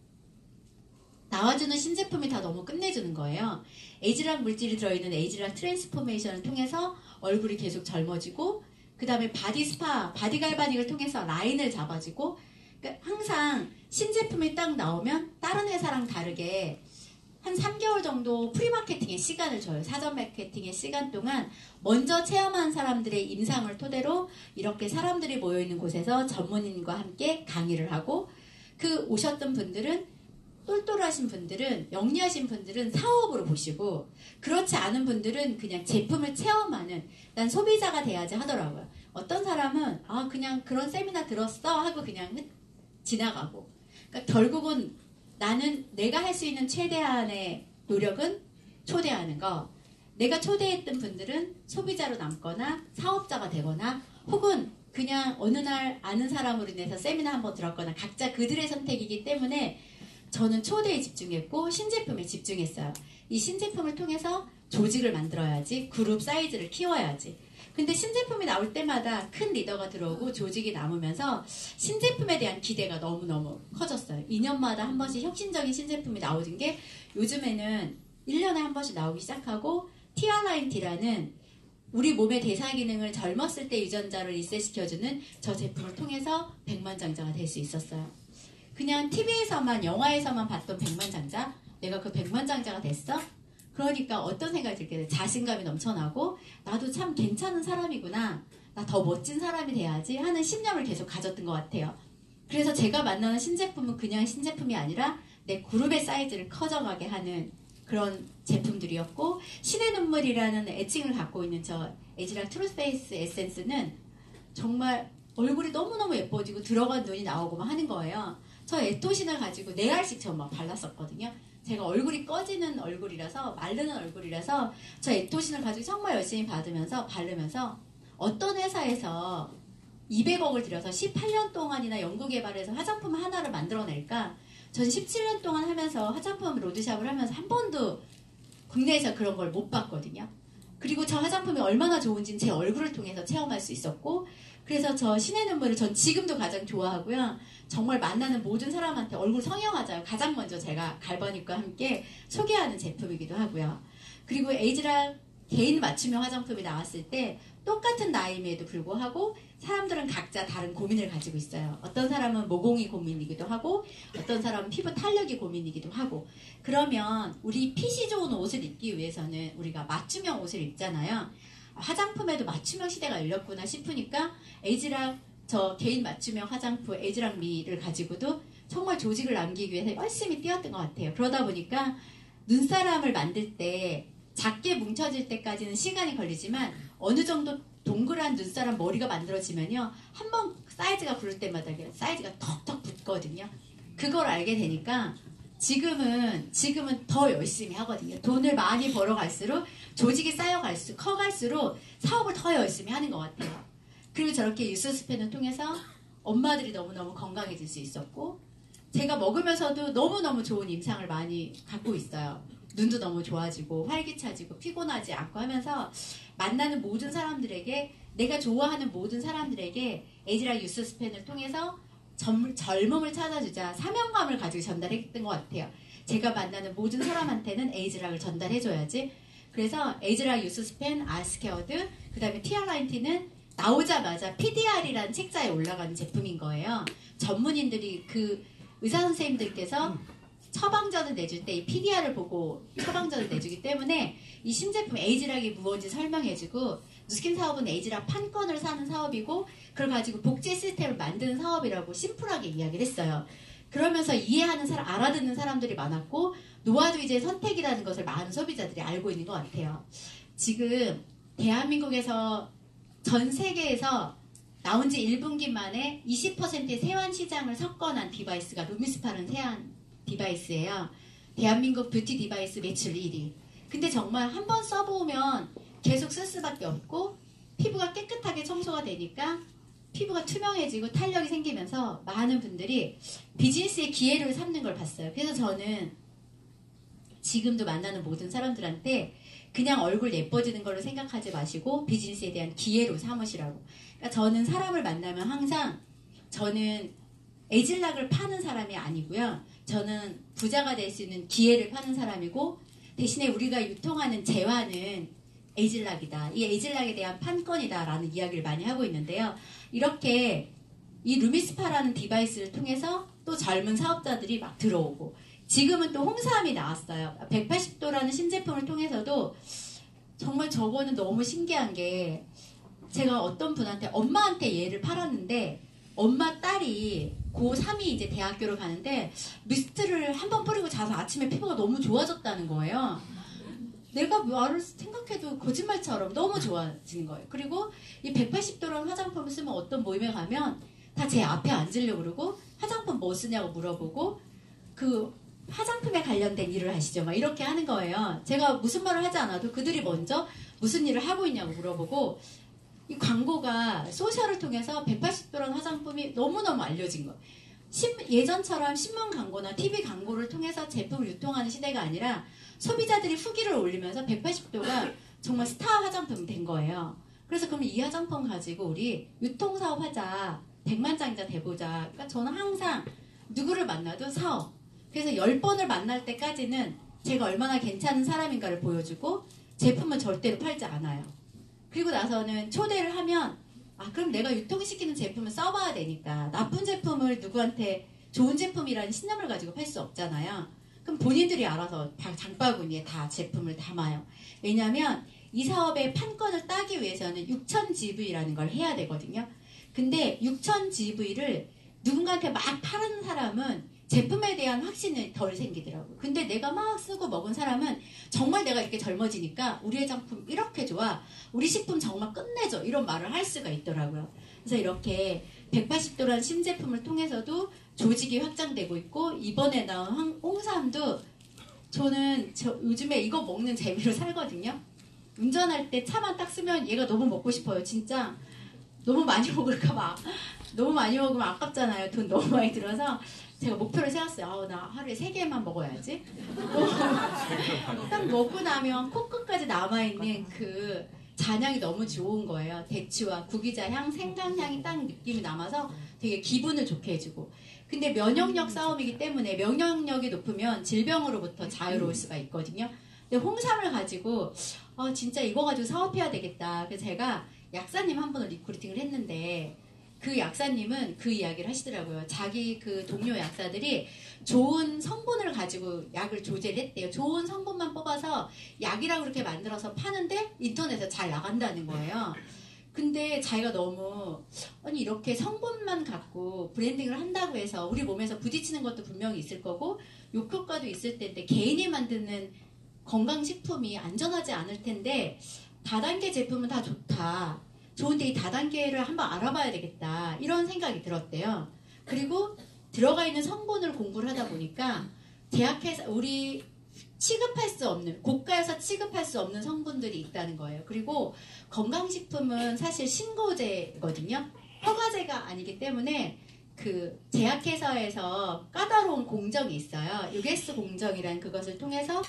나와주는 신제품이 다 너무 끝내주는 거예요. 에이즐락 물질이 들어있는 에이즐락 트랜스포메이션을 통해서 얼굴이 계속 젊어지고, 그 다음에 바디 스파, 바디 갈바닉을 통해서 라인을 잡아주고, 그러니까 항상 신제품이 딱 나오면 다른 회사랑 다르게 한 3개월 정도 프리마케팅의 시간을 줘요. 사전 마케팅의 시간 동안 먼저 체험한 사람들의 임상을 토대로 이렇게 사람들이 모여있는 곳에서 전문인과 함께 강의를 하고, 그 오셨던 분들은, 똘똘하신 분들은, 영리하신 분들은 사업으로 보시고, 그렇지 않은 분들은 그냥 제품을 체험하는, 난 소비자가 돼야지 하더라고요. 어떤 사람은 아, 그냥 그런 세미나 들었어 하고 그냥 지나가고, 그러니까 결국은 나는 내가 할 수 있는 최대한의 노력은 초대하는 거, 내가 초대했던 분들은 소비자로 남거나 사업자가 되거나, 혹은 그냥 어느 날 아는 사람으로 인해서 세미나 한번 들었거나, 각자 그들의 선택이기 때문에 저는 초대에 집중했고 신제품에 집중했어요. 이 신제품을 통해서 조직을 만들어야지, 그룹 사이즈를 키워야지. 근데 신제품이 나올 때마다 큰 리더가 들어오고 조직이 남으면서 신제품에 대한 기대가 너무너무 커졌어요. 2년마다 한 번씩 혁신적인 신제품이 나오는 게 요즘에는 1년에 한 번씩 나오기 시작하고, TRINT라는 우리 몸의 대사 기능을 젊었을 때 유전자를 리셋시켜주는 저 제품을 통해서 백만장자가 될 수 있었어요. 그냥 TV에서만, 영화에서만 봤던 백만장자, 내가 그 백만장자가 됐어? 그러니까 어떤 생각이 들게 돼? 자신감이 넘쳐나고, 나도 참 괜찮은 사람이구나, 나 더 멋진 사람이 돼야지 하는 신념을 계속 가졌던 것 같아요. 그래서 제가 만나는 신제품은 그냥 신제품이 아니라 내 그룹의 사이즈를 커져가게 하는 그런 제품들이었고, 신의 눈물이라는 애칭을 갖고 있는 저 에이즐락 트루스페이스 에센스는 정말 얼굴이 너무너무 예뻐지고 들어간 눈이 나오고 막 하는 거예요. 저 에토신을 가지고 4알씩 저 막 발랐었거든요. 제가 얼굴이 꺼지는 얼굴이라서, 마르는 얼굴이라서 저 에토신을 가지고 정말 열심히 바르면서 어떤 회사에서 200억을 들여서 18년 동안이나 연구개발해서 화장품 하나를 만들어낼까? 전 17년 동안 하면서 화장품 로드샵을 하면서 한 번도 국내에서 그런 걸 못 봤거든요. 그리고 저 화장품이 얼마나 좋은지는 제 얼굴을 통해서 체험할 수 있었고, 그래서 저 신의 눈물을 전 지금도 가장 좋아하고요. 정말 만나는 모든 사람한테 얼굴 성형하자요. 가장 먼저 제가 갈바닉과 함께 소개하는 제품이기도 하고요. 그리고 에이즐락 개인 맞춤형 화장품이 나왔을 때 똑같은 나이임에도 불구하고 사람들은 각자 다른 고민을 가지고 있어요. 어떤 사람은 모공이 고민이기도 하고, 어떤 사람은 피부 탄력이 고민이기도 하고. 그러면 우리 핏이 좋은 옷을 입기 위해서는 우리가 맞춤형 옷을 입잖아요. 화장품에도 맞춤형 시대가 열렸구나 싶으니까 에이즐락 저 개인 맞춤형 화장품 에이즐락 미를 가지고도 정말 조직을 남기기 위해서 열심히 뛰었던 것 같아요. 그러다 보니까 눈사람을 만들 때 작게 뭉쳐질 때까지는 시간이 걸리지만, 어느 정도 동그란 눈사람 머리가 만들어지면요, 한번 사이즈가 부를 때마다 사이즈가 턱턱 붙거든요. 그걸 알게 되니까 지금은 더 열심히 하거든요. 돈을 많이 벌어갈수록, 조직이 커갈수록 사업을 더 열심히 하는 것 같아요. 그리고 저렇게 유스스펜을 통해서 엄마들이 너무너무 건강해질 수 있었고, 제가 먹으면서도 너무너무 좋은 임상을 많이 갖고 있어요. 눈도 너무 좋아지고 활기차지고 피곤하지 않고 하면서 만나는 모든 사람들에게, 내가 좋아하는 모든 사람들에게 에이즐락 유스스펜을 통해서 젊음을 찾아주자 사명감을 가지고 전달했던 것 같아요. 제가 만나는 모든 사람한테는 에이즐락을 전달해줘야지. 그래서 에이즐락 유스스펜, 아스케어드, 그 다음에 TRINT는 나오자마자 PDR이라는 책자에 올라가는 제품인 거예요. 전문인들이, 그 의사 선생님들께서 처방전을 내줄 때 이 PDR을 보고 처방전을 내주기 때문에 이 신제품 에이즈락이 무엇인지 설명해주고 누스킨 사업은 에이즈락 판권을 사는 사업이고 그걸 가지고 복제 시스템을 만드는 사업이라고 심플하게 이야기를 했어요. 그러면서 이해하는 사람, 알아듣는 사람들이 많았고 노화도 이제 선택이라는 것을 많은 소비자들이 알고 있는 것 같아요. 지금 대한민국에서 전 세계에서 나온 지 1분기 만에 20%의 세환 시장을 석권한 디바이스가 루미스파른 세환 디바이스예요. 대한민국 뷰티 디바이스 매출 1위. 근데 정말 한번 써보면 계속 쓸 수밖에 없고 피부가 깨끗하게 청소가 되니까 피부가 투명해지고 탄력이 생기면서 많은 분들이 비즈니스의 기회를 삼는 걸 봤어요. 그래서 저는 지금도 만나는 모든 사람들한테 그냥 얼굴 예뻐지는 걸로 생각하지 마시고 비즈니스에 대한 기회로 삼으시라고. 그러니까 저는 사람을 만나면 항상 저는 에이즐락을 파는 사람이 아니고요. 저는 부자가 될 수 있는 기회를 파는 사람이고 대신에 우리가 유통하는 재화는 에이즐락이다. 이 에이즐락에 대한 판권이다라는 이야기를 많이 하고 있는데요. 이렇게 이 루미스파라는 디바이스를 통해서 또 젊은 사업자들이 막 들어오고 지금은 또 홍삼이 나왔어요. 180도라는 신제품을 통해서도 정말 저거는 너무 신기한 게 제가 어떤 분한테 엄마한테 얘를 팔았는데 엄마 딸이 고3이 이제 대학교를 가는데 미스트를 한번 뿌리고 자서 아침에 피부가 너무 좋아졌다는 거예요. 내가 말을 생각해도 거짓말처럼 너무 좋아지는 거예요. 그리고 이 180도라는 화장품을 쓰면 어떤 모임에 가면 다 제 앞에 앉으려고 그러고 화장품 뭐 쓰냐고 물어보고 그 화장품에 관련된 일을 하시죠? 막 이렇게 하는 거예요. 제가 무슨 말을 하지 않아도 그들이 먼저 무슨 일을 하고 있냐고 물어보고 이 광고가 소셜을 통해서 180도라는 화장품이 너무너무 알려진 거예요. 예전처럼 신문 광고나 TV 광고를 통해서 제품을 유통하는 시대가 아니라 소비자들이 후기를 올리면서 180도가 정말 스타 화장품이 된 거예요. 그래서 그럼 이 화장품 가지고 우리 유통사업 하자. 백만장자 돼보자. 그러니까 저는 항상 누구를 만나도 사업. 그래서 10번을 만날 때까지는 제가 얼마나 괜찮은 사람인가를 보여주고 제품은 절대로 팔지 않아요. 그리고 나서는 초대를 하면 그럼 내가 유통시키는 제품을 써봐야 되니까 나쁜 제품을 누구한테 좋은 제품이라는 신념을 가지고 팔 수 없잖아요. 그럼 본인들이 알아서 장바구니에 다 제품을 담아요. 왜냐하면 이 사업의 판권을 따기 위해서는 6000GV라는 걸 해야 되거든요. 근데 6000GV를 누군가한테 막 파는 사람은 제품에 대한 확신이 덜 생기더라고요. 근데 내가 막 쓰고 먹은 사람은 정말 내가 이렇게 젊어지니까 우리 화장품 이렇게 좋아. 우리 식품 정말 끝내줘. 이런 말을 할 수가 있더라고요. 그래서 이렇게 180도라는 신제품을 통해서도 조직이 확장되고 있고 이번에 나온 홍삼도 저는 요즘에 이거 먹는 재미로 살거든요. 운전할 때 차만 딱 쓰면 얘가 너무 먹고 싶어요. 진짜 너무 많이 먹을까봐. 너무 많이 먹으면 아깝잖아요. 돈 너무 많이 들어서 제가 목표를 세웠어요. 나 하루에 3개만 먹어야지. 딱 먹고 나면 코끝까지 남아있는 그 잔향이 너무 좋은 거예요. 대추와 구기자 향, 생강 향이 딱 느낌이 남아서 되게 기분을 좋게 해주고. 근데 면역력 싸움이기 때문에 면역력이 높으면 질병으로부터 자유로울 수가 있거든요. 근데 홍삼을 가지고 진짜 이거 가지고 사업해야 되겠다. 그래서 제가 약사님 한 분을 리크루팅을 했는데 그 약사님은 그 이야기를 하시더라고요. 자기 그 동료 약사들이 좋은 성분을 가지고 약을 조제를 했대요. 좋은 성분만 뽑아서 약이라고 그렇게 만들어서 파는데 인터넷에 잘 나간다는 거예요. 근데 자기가 너무 이렇게 성분만 갖고 브랜딩을 한다고 해서 우리 몸에서 부딪히는 것도 분명히 있을 거고 욕효과도 있을 텐데 개인이 만드는 건강식품이 안전하지 않을 텐데 다단계 제품은 다 좋다. 좋은데 이 다단계를 한번 알아봐야 되겠다. 이런 생각이 들었대요. 그리고 들어가 있는 성분을 공부를 하다 보니까 제약회사 우리 취급할 수 없는 고가에서 취급할 수 없는 성분들이 있다는 거예요. 그리고 건강식품은 사실 신고제거든요. 허가제가 아니기 때문에 그 제약회사에서 까다로운 공정이 있어요. UGS 공정이라는 그것을 통해서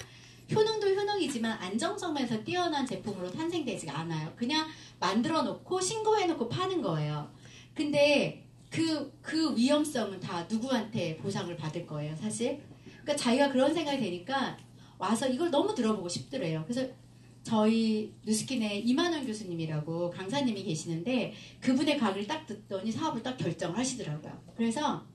효능도 효능이지만 안정성에서 뛰어난 제품으로 탄생되지가 않아요. 그냥 만들어 놓고 신고해 놓고 파는 거예요. 근데 그 위험성은 다 누구한테 보상을 받을 거예요, 사실. 그러니까 자기가 그런 생각이 되니까 와서 이걸 너무 들어보고 싶더래요. 그래서 저희 누스킨에 이만원 교수님이라고 강사님이 계시는데 그분의 강의를 딱 듣더니 사업을 딱 결정을 하시더라고요. 그래서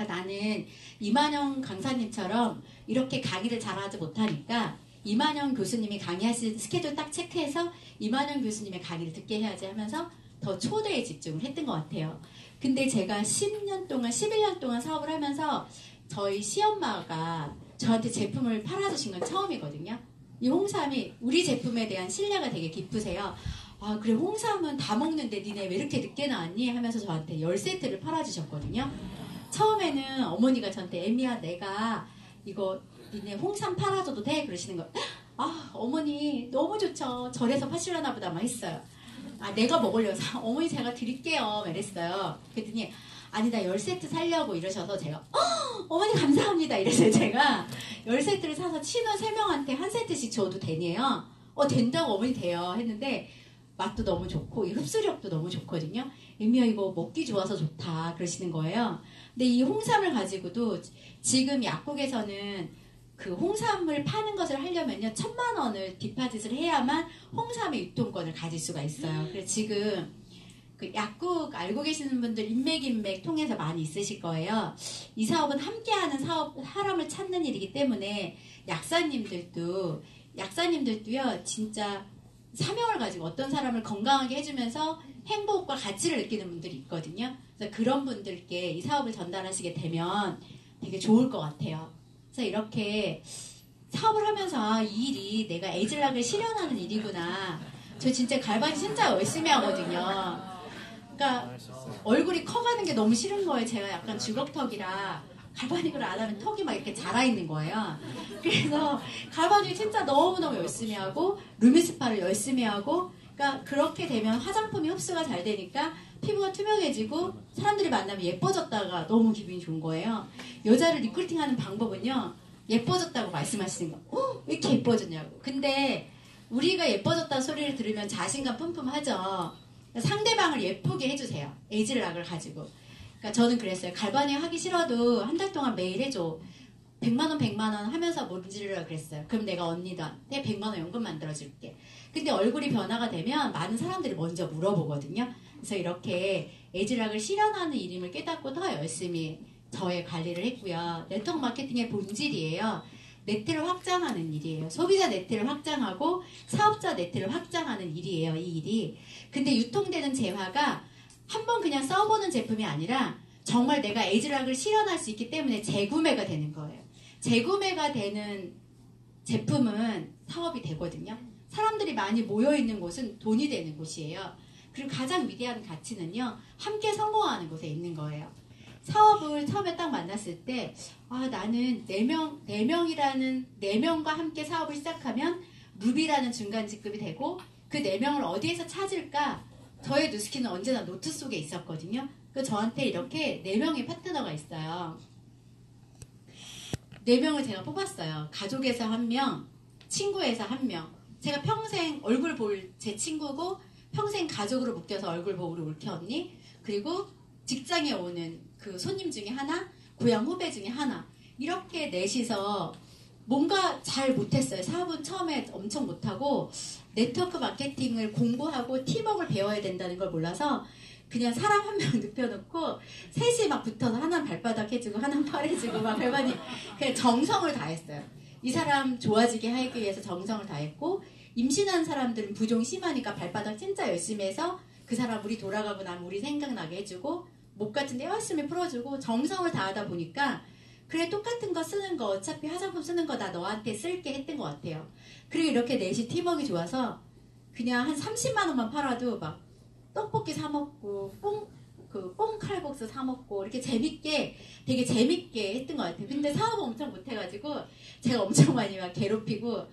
나는 이만영 강사님처럼 이렇게 강의를 잘하지 못하니까 이만영 교수님이 강의하실 스케줄 딱 체크해서 이만영 교수님의 강의를 듣게 해야지 하면서 더 초대에 집중을 했던 것 같아요. 근데 제가 10년 동안, 11년 동안 사업을 하면서 저희 시엄마가 저한테 제품을 팔아주신 건 처음이거든요. 이 홍삼이 우리 제품에 대한 신뢰가 되게 깊으세요. 아, 그래, 홍삼은 다 먹는데 니네 왜 이렇게 늦게 나왔니? 하면서 저한테 10세트를 팔아주셨거든요. 처음에는 어머니가 저한테 애미야, 내가 이거 니네 홍삼 팔아줘도 돼? 그러시는 거예요. 아, 어머니 너무 좋죠. 절에서 파시려나 보다 막 했어요. 아, 내가 먹으려서 어머니 제가 드릴게요 이랬어요. 그랬더니 아니 나 10세트 살려고 이러셔서 제가 어머니 감사합니다 이래서 제가 10세트를 사서 친원 3명한테 한 세트씩 줘도 되네요. 된다고 어머니 돼요 했는데 맛도 너무 좋고 이 흡수력도 너무 좋거든요. 애미야 이거 먹기 좋아서 좋다 그러시는 거예요. 근데 이 홍삼을 가지고도 지금 약국에서는 그 홍삼을 파는 것을 하려면요 1,000만 원을 디파짓을 해야만 홍삼의 유통권을 가질 수가 있어요. 그래서 지금 그 약국 알고 계시는 분들 인맥 통해서 많이 있으실 거예요. 이 사업은 함께하는 사람을 찾는 일이기 때문에 약사님들도요 진짜 사명을 가지고 어떤 사람을 건강하게 해주면서 행복과 가치를 느끼는 분들이 있거든요. 그래서 그런 분들께 이 사업을 전달하시게 되면 되게 좋을 것 같아요. 그래서 이렇게 사업을 하면서 이 일이 내가 에이즐락을 실현하는 일이구나. 저 진짜 갈바니 진짜 열심히 하거든요. 그러니까 얼굴이 커가는 게 너무 싫은 거예요. 제가 약간 주걱턱이라 갈바닉을 안 하면 턱이 막 이렇게 자라있는 거예요. 그래서 갈바닉 진짜 너무너무 열심히 하고 루미스파를 열심히 하고 그러니까 그렇게 되면 화장품이 흡수가 잘 되니까 피부가 투명해지고 사람들이 만나면 예뻐졌다가 너무 기분이 좋은 거예요. 여자를 리크루팅하는 방법은요. 예뻐졌다고 말씀하시는 거. 왜 이렇게 예뻐졌냐고. 근데 우리가 예뻐졌다는 소리를 들으면 자신감 뿜뿜하죠. 상대방을 예쁘게 해주세요. 에이즐락을 가지고. 그러니까 저는 그랬어요. 갈바닉 하기 싫어도 한 달 동안 매일 해줘. 100만 원 하면서 뭔지를 그랬어요. 그럼 내가 언니한테 100만 원 연금 만들어줄게. 근데 얼굴이 변화가 되면 많은 사람들이 먼저 물어보거든요. 그래서 이렇게 에이즐락을 실현하는 일임을 깨닫고 더 열심히 저의 관리를 했고요. 네트워크 마케팅의 본질이에요. 네트를 확장하는 일이에요. 소비자 네트를 확장하고 사업자 네트를 확장하는 일이에요. 이 일이. 근데 유통되는 재화가 한번 그냥 써보는 제품이 아니라 정말 내가 에이즐락을 실현할 수 있기 때문에 재구매가 되는 거예요. 재구매가 되는 제품은 사업이 되거든요. 사람들이 많이 모여있는 곳은 돈이 되는 곳이에요. 그리고 가장 위대한 가치는요. 함께 성공하는 곳에 있는 거예요. 사업을 처음에 딱 만났을 때 나는 4명과 함께 사업을 시작하면 루비라는 중간 직급이 되고 그 4명을 어디에서 찾을까? 저의 뉴스키는 언제나 노트 속에 있었거든요. 그 저한테 이렇게 4명의 파트너가 있어요. 4명을 제가 뽑았어요. 가족에서 1명, 친구에서 1명. 제가 평생 얼굴 볼 제 친구고 평생 가족으로 묶여서 얼굴 보고 우리 올케 언니 그리고 직장에 오는 그 손님 중에 하나, 고향 후배 중에 하나 이렇게 넷이서 뭔가 잘 못했어요. 사업은 처음에 엄청 못하고 네트워크 마케팅을 공부하고 팀워크를 배워야 된다는 걸 몰라서 그냥 사람 한 명 눕혀놓고 셋이 막 붙어서 하나는 발바닥 해주고 하나는 팔 해주고 막 별반이 그냥 정성을 다했어요. 이 사람 좋아지게 하기 위해서 정성을 다했고 임신한 사람들은 부종 심하니까 발바닥 진짜 열심히 해서 그 사람 우리 돌아가고 나면 우리 생각나게 해주고 목 같은 데 열심히 풀어주고 정성을 다하다 보니까 그래 똑같은 거 쓰는 거 어차피 화장품 쓰는 거 나 너한테 쓸게 했던 것 같아요. 그리고 이렇게 넷이 팀워크가 좋아서 그냥 한 30만 원만 팔아도 막 떡볶이 사 먹고 뽕 칼국수 사 먹고 이렇게 되게 재밌게 했던 것 같아요. 근데 사업 엄청 못해가지고 제가 엄청 많이 막 괴롭히고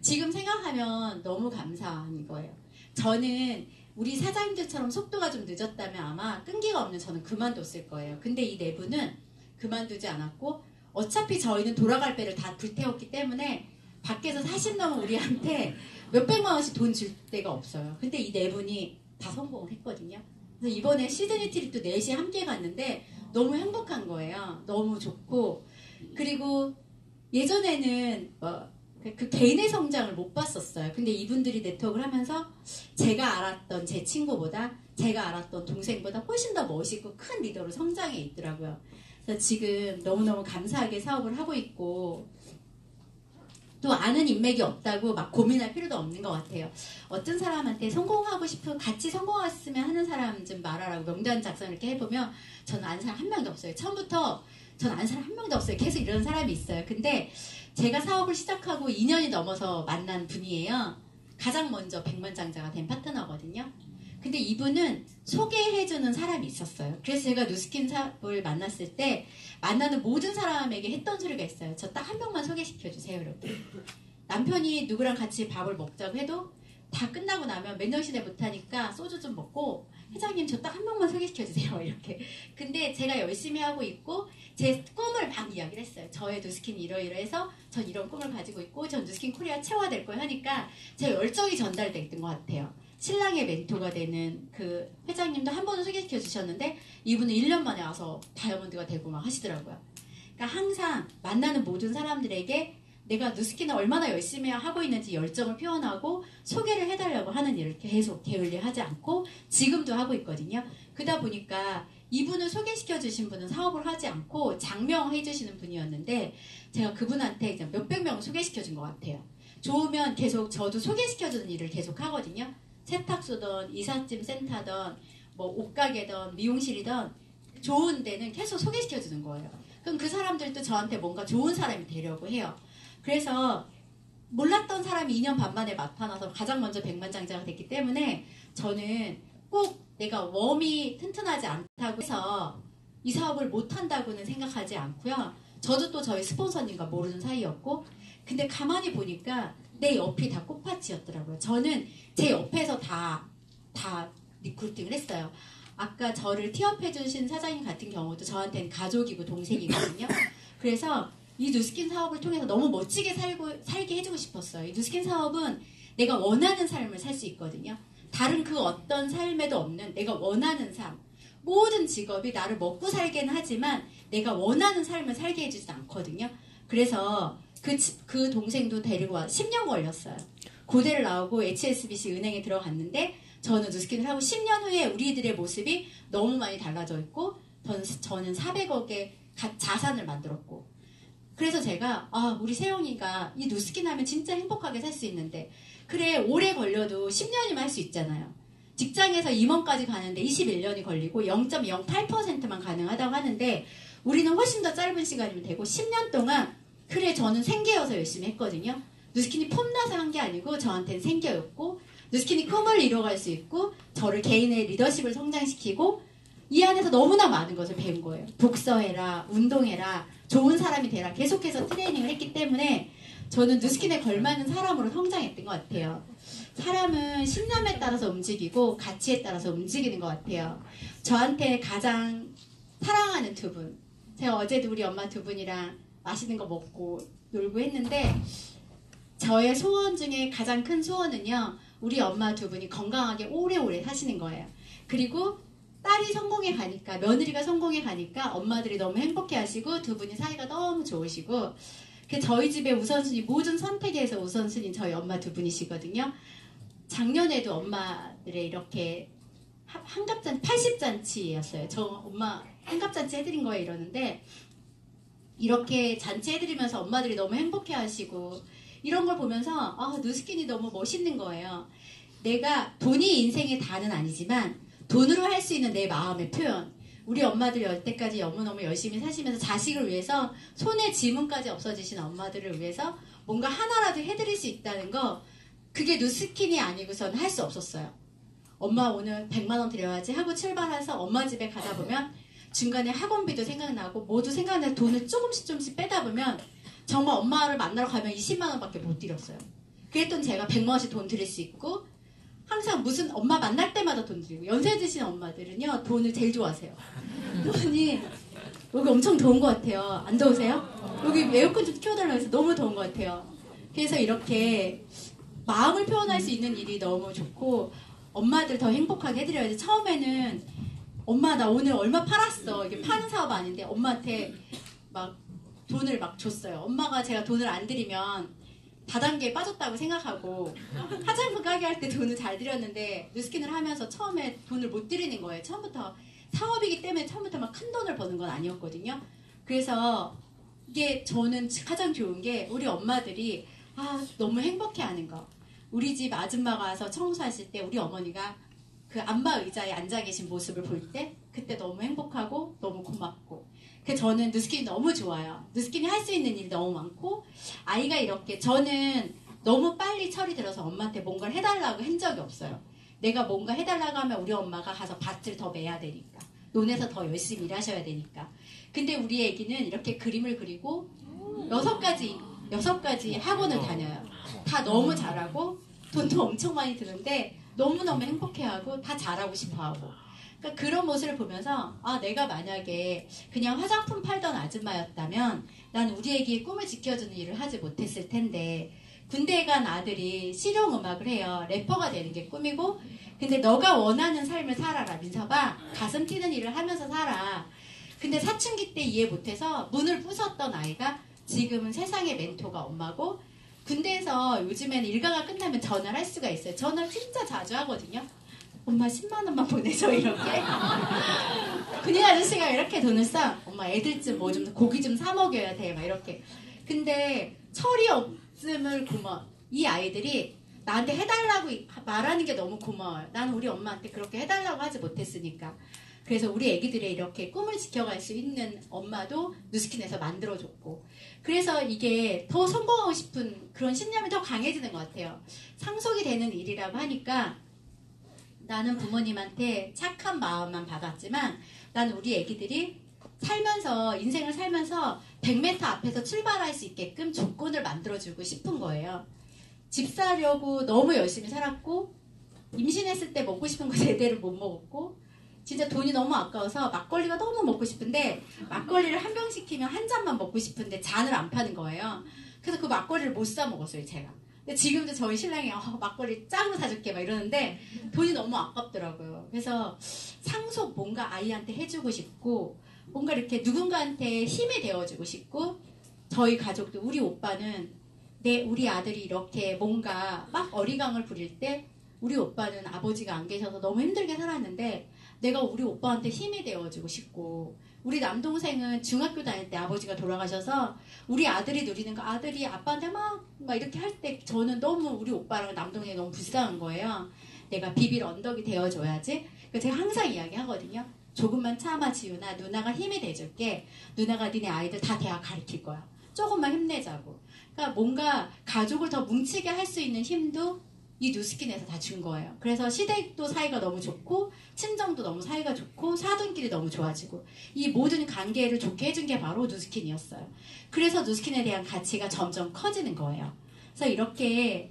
지금 생각하면 너무 감사한 거예요. 저는 우리 사장님들처럼 속도가 좀 늦었다면 아마 끈기가 없는 저는 그만뒀을 거예요. 근데 이 네 분은 그만두지 않았고 어차피 저희는 돌아갈 배를 다 불태웠기 때문에 밖에서 40 넘은 우리한테 몇백만 원씩 돈 줄 데가 없어요. 근데 이 네 분이 다 성공을 했거든요. 그래서 이번에 시드니 트립도 넷이 함께 갔는데 너무 행복한 거예요. 너무 좋고 그리고 예전에는 그 개인의 성장을 못 봤었어요. 근데 이분들이 네트워크를 하면서 제가 알았던 제 친구보다 제가 알았던 동생보다 훨씬 더 멋있고 큰 리더로 성장해 있더라고요. 그래서 지금 너무너무 감사하게 사업을 하고 있고 또 아는 인맥이 없다고 막 고민할 필요도 없는 것 같아요. 어떤 사람한테 성공하고 싶은 같이 성공했으면 하는 사람 좀 말하라고 명단 작성 이렇게 해보면 저는 아는 사람 한 명도 없어요. 처음부터 저는 아는 사람 한 명도 없어요. 계속 이런 사람이 있어요. 근데 제가 사업을 시작하고 2년이 넘어서 만난 분이에요. 가장 먼저 백만장자가 된 파트너거든요. 근데 이분은 소개해주는 사람이 있었어요. 그래서 제가 누스킨 사업을 만났을 때 만나는 모든 사람에게 했던 소리가 있어요. 저 딱 한 명만 소개시켜주세요. 이렇게. 남편이 누구랑 같이 밥을 먹자고 해도 다 끝나고 나면 맨정신에 못하니까 소주 좀 먹고 회장님 저 딱 한 명만 소개시켜주세요. 이렇게. 근데 제가 열심히 하고 있고 제 꿈을 막 이야기를 했어요. 저의 누스킨이 이러이러해서 전 이런 꿈을 가지고 있고 전 누스킨 코리아 체화될 거예요 하니까 제 열정이 전달됐던 것 같아요. 신랑의 멘토가 되는 그 회장님도 한 번은 소개시켜 주셨는데 이분은 1년 만에 와서 다이아몬드가 되고 막 하시더라고요. 그러니까 항상 만나는 모든 사람들에게 내가 누스킨을 얼마나 열심히 하고 있는지 열정을 표현하고 소개를 해달라고 하는 일을 계속 게을리하지 않고 지금도 하고 있거든요. 그러다 보니까 이분을 소개시켜 주신 분은 사업을 하지 않고 장명해 주시는 분이었는데 제가 그분한테 이제 몇백 명 소개시켜 준 것 같아요. 좋으면 계속 저도 소개시켜 주는 일을 계속 하거든요. 세탁소든 이삿짐 센터든 뭐 옷가게든 미용실이든 좋은 데는 계속 소개시켜 주는 거예요. 그럼 그 사람들도 저한테 뭔가 좋은 사람이 되려고 해요. 그래서 몰랐던 사람이 2년 반 만에 나타나서 가장 먼저 백만장자가 됐기 때문에 저는 꼭 내가 웜이 튼튼하지 않다고 해서 이 사업을 못한다고는 생각하지 않고요. 저도 또 저희 스폰서님과 모르는 사이였고 근데 가만히 보니까 내 옆이 다 꽃밭이었더라고요. 저는 제 옆에서 다 리크루팅을 했어요. 아까 저를 티업해주신 사장님 같은 경우도 저한테는 가족이고 동생이거든요. 그래서 이 누스킨 사업을 통해서 너무 멋지게 살게 해주고 싶었어요. 이 누스킨 사업은 내가 원하는 삶을 살 수 있거든요. 다른 그 어떤 삶에도 없는 내가 원하는 삶. 모든 직업이 나를 먹고 살게는 하지만 내가 원하는 삶을 살게 해주지 않거든요. 그래서 그 동생도 데리고 와 10년 걸렸어요. 고대를 나오고 HSBC 은행에 들어갔는데 저는 누스킨을 하고 10년 후에 우리들의 모습이 너무 많이 달라져 있고 저는 400억의 자산을 만들었고 그래서 제가 우리 세영이가 이 누스킨 하면 진짜 행복하게 살 수 있는데 그래 오래 걸려도 10년이면 할 수 있잖아요. 직장에서 임원까지 가는데 21년이 걸리고 0.08%만 가능하다고 하는데 우리는 훨씬 더 짧은 시간이면 되고 10년 동안 그래 저는 생계여서 열심히 했거든요. 누스킨이 폼나서 한 게 아니고 저한테는 생계였고 누스킨이 꿈을 이뤄갈 수 있고 저를 개인의 리더십을 성장시키고 이 안에서 너무나 많은 것을 배운 거예요. 독서해라, 운동해라, 좋은 사람이 되라 계속해서 트레이닝을 했기 때문에 저는 누스킨에 걸맞는 사람으로 성장했던 것 같아요. 사람은 신념에 따라서 움직이고 가치에 따라서 움직이는 것 같아요. 저한테 가장 사랑하는 두 분. 제가 어제도 우리 엄마 두 분이랑 맛있는 거 먹고 놀고 했는데 저의 소원 중에 가장 큰 소원은요. 우리 엄마 두 분이 건강하게 오래오래 사시는 거예요. 그리고 딸이 성공해 가니까 며느리가 성공해 가니까 엄마들이 너무 행복해 하시고 두 분이 사이가 너무 좋으시고 저희 집의 우선순위 모든 선택에서 우선순위 저희 엄마 두 분이시거든요. 작년에도 엄마들의 이렇게 한갑잔치 80잔치였어요. 저 엄마 한갑잔치 해드린 거예요 이러는데 이렇게 잔치 해드리면서 엄마들이 너무 행복해 하시고 이런 걸 보면서 누스킨이 너무 멋있는 거예요. 내가 돈이 인생의 다는 아니지만 돈으로 할 수 있는 내 마음의 표현. 우리 엄마들 여태까지 너무너무 열심히 사시면서 자식을 위해서 손에 지문까지 없어지신 엄마들을 위해서 뭔가 하나라도 해드릴 수 있다는 거 그게 누스킨이 아니고서는 할 수 없었어요. 엄마 오늘 100만 원 드려야지 하고 출발해서 엄마 집에 가다 보면 중간에 학원비도 생각나고 모두 생각나서 돈을 조금씩 빼다 보면 정말 엄마를 만나러 가면 20만 원밖에 못 드렸어요. 그랬더니 제가 100만 원씩 돈 드릴 수 있고 항상 무슨 엄마 만날 때마다 돈 드리고 연세 드신 엄마들은요 돈을 제일 좋아하세요. 돈이 여기 엄청 더운 것 같아요. 안 더우세요? 여기 에어컨 좀 키워달라고 해서 너무 더운 것 같아요. 그래서 이렇게 마음을 표현할 수 있는 일이 너무 좋고 엄마들 더 행복하게 해드려야지. 처음에는 엄마 나 오늘 얼마 팔았어. 이게 파는 사업 아닌데 엄마한테 막 돈을 막 줬어요. 엄마가 제가 돈을 안 드리면 다단계에 빠졌다고 생각하고 화장품 가게 할 때 돈을 잘 드렸는데 누스킨을 하면서 처음에 돈을 못 드리는 거예요. 처음부터 사업이기 때문에 처음부터 막 큰 돈을 버는 건 아니었거든요. 그래서 이게 저는 가장 좋은 게 우리 엄마들이 너무 행복해하는 거. 우리 집 아줌마가 와서 청소하실 때 우리 어머니가 그 안마 의자에 앉아 계신 모습을 볼 때 그때 너무 행복하고 너무 고맙고. 그 저는 누스킨이 너무 좋아요. 누스킨이 할 수 있는 일이 너무 많고 아이가 이렇게 저는 너무 빨리 철이 들어서 엄마한테 뭔가를 해달라고 한 적이 없어요. 내가 뭔가 해달라고 하면 우리 엄마가 가서 밭을 더 매야 되니까 논에서 더 열심히 일하셔야 되니까. 근데 우리 애기는 이렇게 그림을 그리고 6가지 학원을 다녀요. 다 너무 잘하고 돈도 엄청 많이 드는데 너무너무 행복해하고 다 잘하고 싶어하고. 그러니까 그런 모습을 보면서 내가 만약에 그냥 화장품 팔던 아줌마였다면 난 우리 애기의 꿈을 지켜주는 일을 하지 못했을 텐데 군대에 간 아들이 실용음악을 해요. 래퍼가 되는 게 꿈이고 근데 너가 원하는 삶을 살아라 민서봐. 가슴 튀는 일을 하면서 살아. 근데 사춘기 때 이해 못해서 문을 부쉈던 아이가 지금은 세상의 멘토가 엄마고 군대에서 요즘에는 일과가 끝나면 전화를 할 수가 있어요. 전화 진짜 자주 하거든요. 엄마 10만 원만 보내줘 이렇게. 군인 아저씨가 이렇게 돈을 써. 엄마 애들 좀 뭐 좀 고기 좀 사 먹여야 돼 막 이렇게. 근데 철이 없음을 고마워. 이 아이들이 나한테 해달라고 말하는 게 너무 고마워요. 나는 우리 엄마한테 그렇게 해달라고 하지 못했으니까. 그래서 우리 애기들의 이렇게 꿈을 지켜갈 수 있는 엄마도 누스킨에서 만들어줬고. 그래서 이게 더 성공하고 싶은 그런 신념이 더 강해지는 것 같아요. 상속이 되는 일이라고 하니까 나는 부모님한테 착한 마음만 받았지만 나는 우리 애기들이 살면서 인생을 살면서 100m 앞에서 출발할 수 있게끔 조건을 만들어주고 싶은 거예요. 집 사려고 너무 열심히 살았고 임신했을 때 먹고 싶은 거 제대로 못 먹었고 진짜 돈이 너무 아까워서 막걸리가 너무 먹고 싶은데 막걸리를 한 병 시키면 한 잔만 먹고 싶은데 잔을 안 파는 거예요. 그래서 그 막걸리를 못 사 먹었어요 제가. 근데 지금도 저희 신랑이 막걸리 작은 거 사줄게 막 이러는데 돈이 너무 아깝더라고요. 그래서 상속 뭔가 아이한테 해주고 싶고 뭔가 이렇게 누군가한테 힘이 되어주고 싶고 저희 가족도 우리 오빠는 우리 아들이 이렇게 뭔가 막 어리광을 부릴 때 우리 오빠는 아버지가 안 계셔서 너무 힘들게 살았는데 내가 우리 오빠한테 힘이 되어주고 싶고 우리 남동생은 중학교 다닐 때 아버지가 돌아가셔서 우리 아들이 누리는 거 아들이 아빠한테 막 이렇게 할 때 저는 너무 우리 오빠랑 남동생이 너무 불쌍한 거예요. 내가 비빌 언덕이 되어줘야지. 그러니까 제가 항상 이야기하거든요. 조금만 참아 지훈아. 누나가 힘이 돼줄게. 누나가 니네 아이들 다 대학 가르칠 거야. 조금만 힘내자고. 그러니까 뭔가 가족을 더 뭉치게 할 수 있는 힘도 이 누스킨에서 다 준 거예요. 그래서 시댁도 사이가 너무 좋고 친정도 너무 사이가 좋고 사돈끼리 너무 좋아지고 이 모든 관계를 좋게 해준 게 바로 누스킨이었어요. 그래서 누스킨에 대한 가치가 점점 커지는 거예요. 그래서 이렇게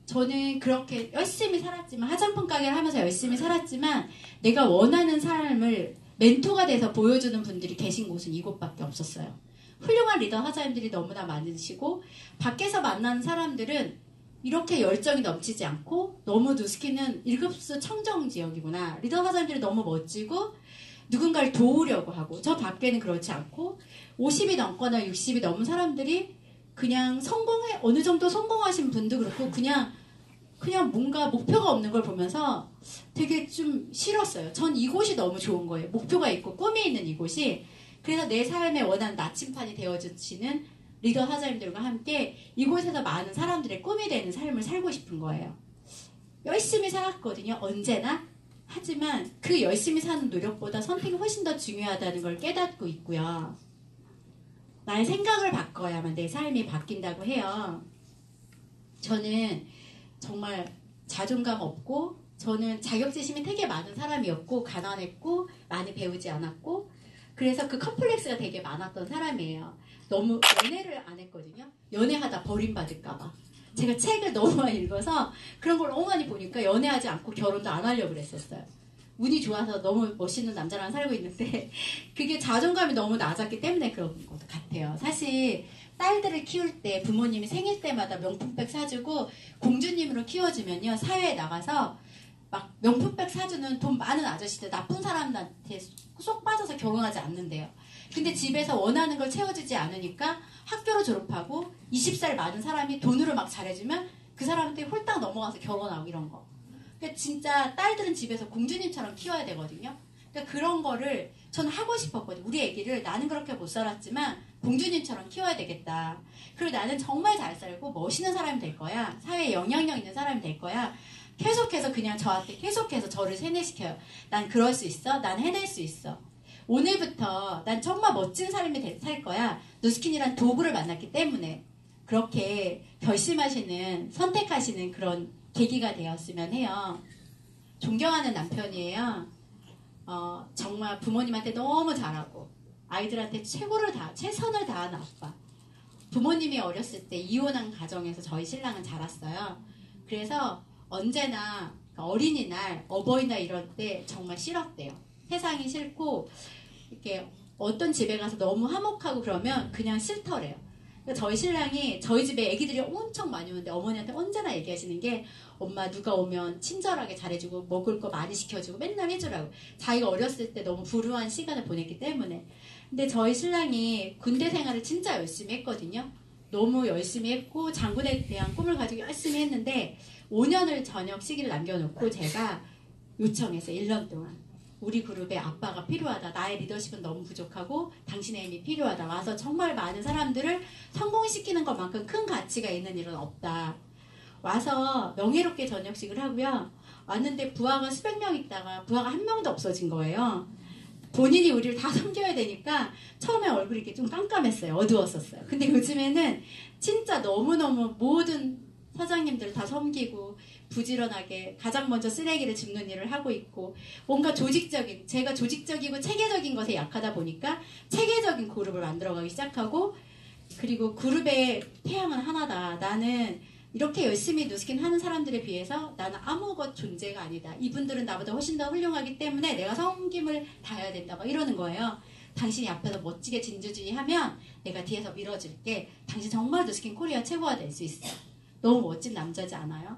저는 그렇게 열심히 살았지만 화장품 가게를 하면서 열심히 살았지만 내가 원하는 삶을 멘토가 돼서 보여주는 분들이 계신 곳은 이곳밖에 없었어요. 훌륭한 리더 하자님들이 너무나 많으시고 밖에서 만나는 사람들은 이렇게 열정이 넘치지 않고 너무 누스킨은 1급수 청정지역이구나. 리더 사장들이 너무 멋지고 누군가를 도우려고 하고 저 밖에는 그렇지 않고 50이 넘거나 60이 넘은 사람들이 그냥 어느 정도 성공하신 분도 그렇고 그냥 뭔가 목표가 없는 걸 보면서 되게 좀 싫었어요. 전 이곳이 너무 좋은 거예요. 목표가 있고 꿈이 있는 이곳이. 그래서 내 삶에 원하는 나침판이 되어주시는 리더 사장님들과 함께 이곳에서 많은 사람들의 꿈이 되는 삶을 살고 싶은 거예요. 열심히 살았거든요. 언제나. 하지만 그 열심히 사는 노력보다 선택이 훨씬 더 중요하다는 걸 깨닫고 있고요. 나의 생각을 바꿔야만 내 삶이 바뀐다고 해요. 저는 정말 자존감 없고 저는 자격지심이 되게 많은 사람이었고 가난했고 많이 배우지 않았고 그래서 그 컴플렉스가 되게 많았던 사람이에요. 너무 연애를 안 했거든요. 연애하다 버림받을까봐. 제가 책을 너무 많이 읽어서 그런 걸 너무 많이 보니까 연애하지 않고 결혼도 안 하려고 그랬었어요. 운이 좋아서 너무 멋있는 남자랑 살고 있는데 그게 자존감이 너무 낮았기 때문에 그런 것 같아요. 사실 딸들을 키울 때 부모님이 생일 때마다 명품백 사주고 공주님으로 키워주면요. 사회에 나가서 막 명품백 사주는 돈 많은 아저씨들 나쁜 사람한테 쏙 빠져서 결혼하지 않는데요. 근데 집에서 원하는 걸 채워주지 않으니까 학교를 졸업하고 20살 많은 사람이 돈으로 막 잘해주면 그 사람한테 홀딱 넘어가서 결혼하고 이런 거. 그러니까 진짜 딸들은 집에서 공주님처럼 키워야 되거든요. 그러니까 그런 거를 저는 하고 싶었거든요. 우리 애기를 나는 그렇게 못 살았지만 봉준님처럼 키워야 되겠다. 그리고 나는 정말 잘 살고 멋있는 사람이 될 거야. 사회에 영향력 있는 사람이 될 거야. 계속해서 그냥 저한테 계속해서 저를 세뇌시켜요. 난 그럴 수 있어. 난 해낼 수 있어. 오늘부터 난 정말 멋진 삶이 살 거야. 누스킨이란 도구를 만났기 때문에 그렇게 결심하시는 선택하시는 그런 계기가 되었으면 해요. 존경하는 남편이에요. 정말 부모님한테 너무 잘하고 아이들한테 최선을 다하는 아빠. 부모님이 어렸을 때 이혼한 가정에서 저희 신랑은 자랐어요. 그래서 언제나 어린이날, 어버이날 이럴 때 정말 싫었대요. 세상이 싫고 이렇게 어떤 집에 가서 너무 화목하고 그러면 그냥 싫더래요. 그러니까 저희 신랑이 저희 집에 애기들이 엄청 많이 오는데 어머니한테 언제나 얘기하시는 게 엄마 누가 오면 친절하게 잘해주고 먹을 거 많이 시켜주고 맨날 해주라고. 자기가 어렸을 때 너무 불우한 시간을 보냈기 때문에. 근데 저희 신랑이 군대 생활을 진짜 열심히 했거든요. 너무 열심히 했고 장군에 대한 꿈을 가지고 열심히 했는데 5년을 전역 시기를 남겨놓고 제가 요청했어요. 1년 동안. 우리 그룹에 아빠가 필요하다. 나의 리더십은 너무 부족하고 당신의 힘이 필요하다. 와서 정말 많은 사람들을 성공시키는 것만큼 큰 가치가 있는 일은 없다. 와서 명예롭게 전역식을 하고요. 왔는데 부하가 수백 명 있다가 부하가 한 명도 없어진 거예요. 본인이 우리를 다 섬겨야 되니까 처음에 얼굴이 이렇게 좀 깜깜했어요. 어두웠었어요. 근데 요즘에는 진짜 너무너무 모든 사장님들 다 섬기고 부지런하게 가장 먼저 쓰레기를 줍는 일을 하고 있고 뭔가 제가 조직적이고 체계적인 것에 약하다 보니까 체계적인 그룹을 만들어가기 시작하고 그리고 그룹의 태양은 하나다. 나는 이렇게 열심히 누스킨 하는 사람들에 비해서 나는 아무것 존재가 아니다. 이분들은 나보다 훨씬 더 훌륭하기 때문에 내가 섬김을 다해야 된다. 막 이러는 거예요. 당신이 앞에서 멋지게 진두지휘하면 내가 뒤에서 밀어줄게. 당신 정말 누스킨 코리아 최고가 될 수 있어. 너무 멋진 남자지 않아요?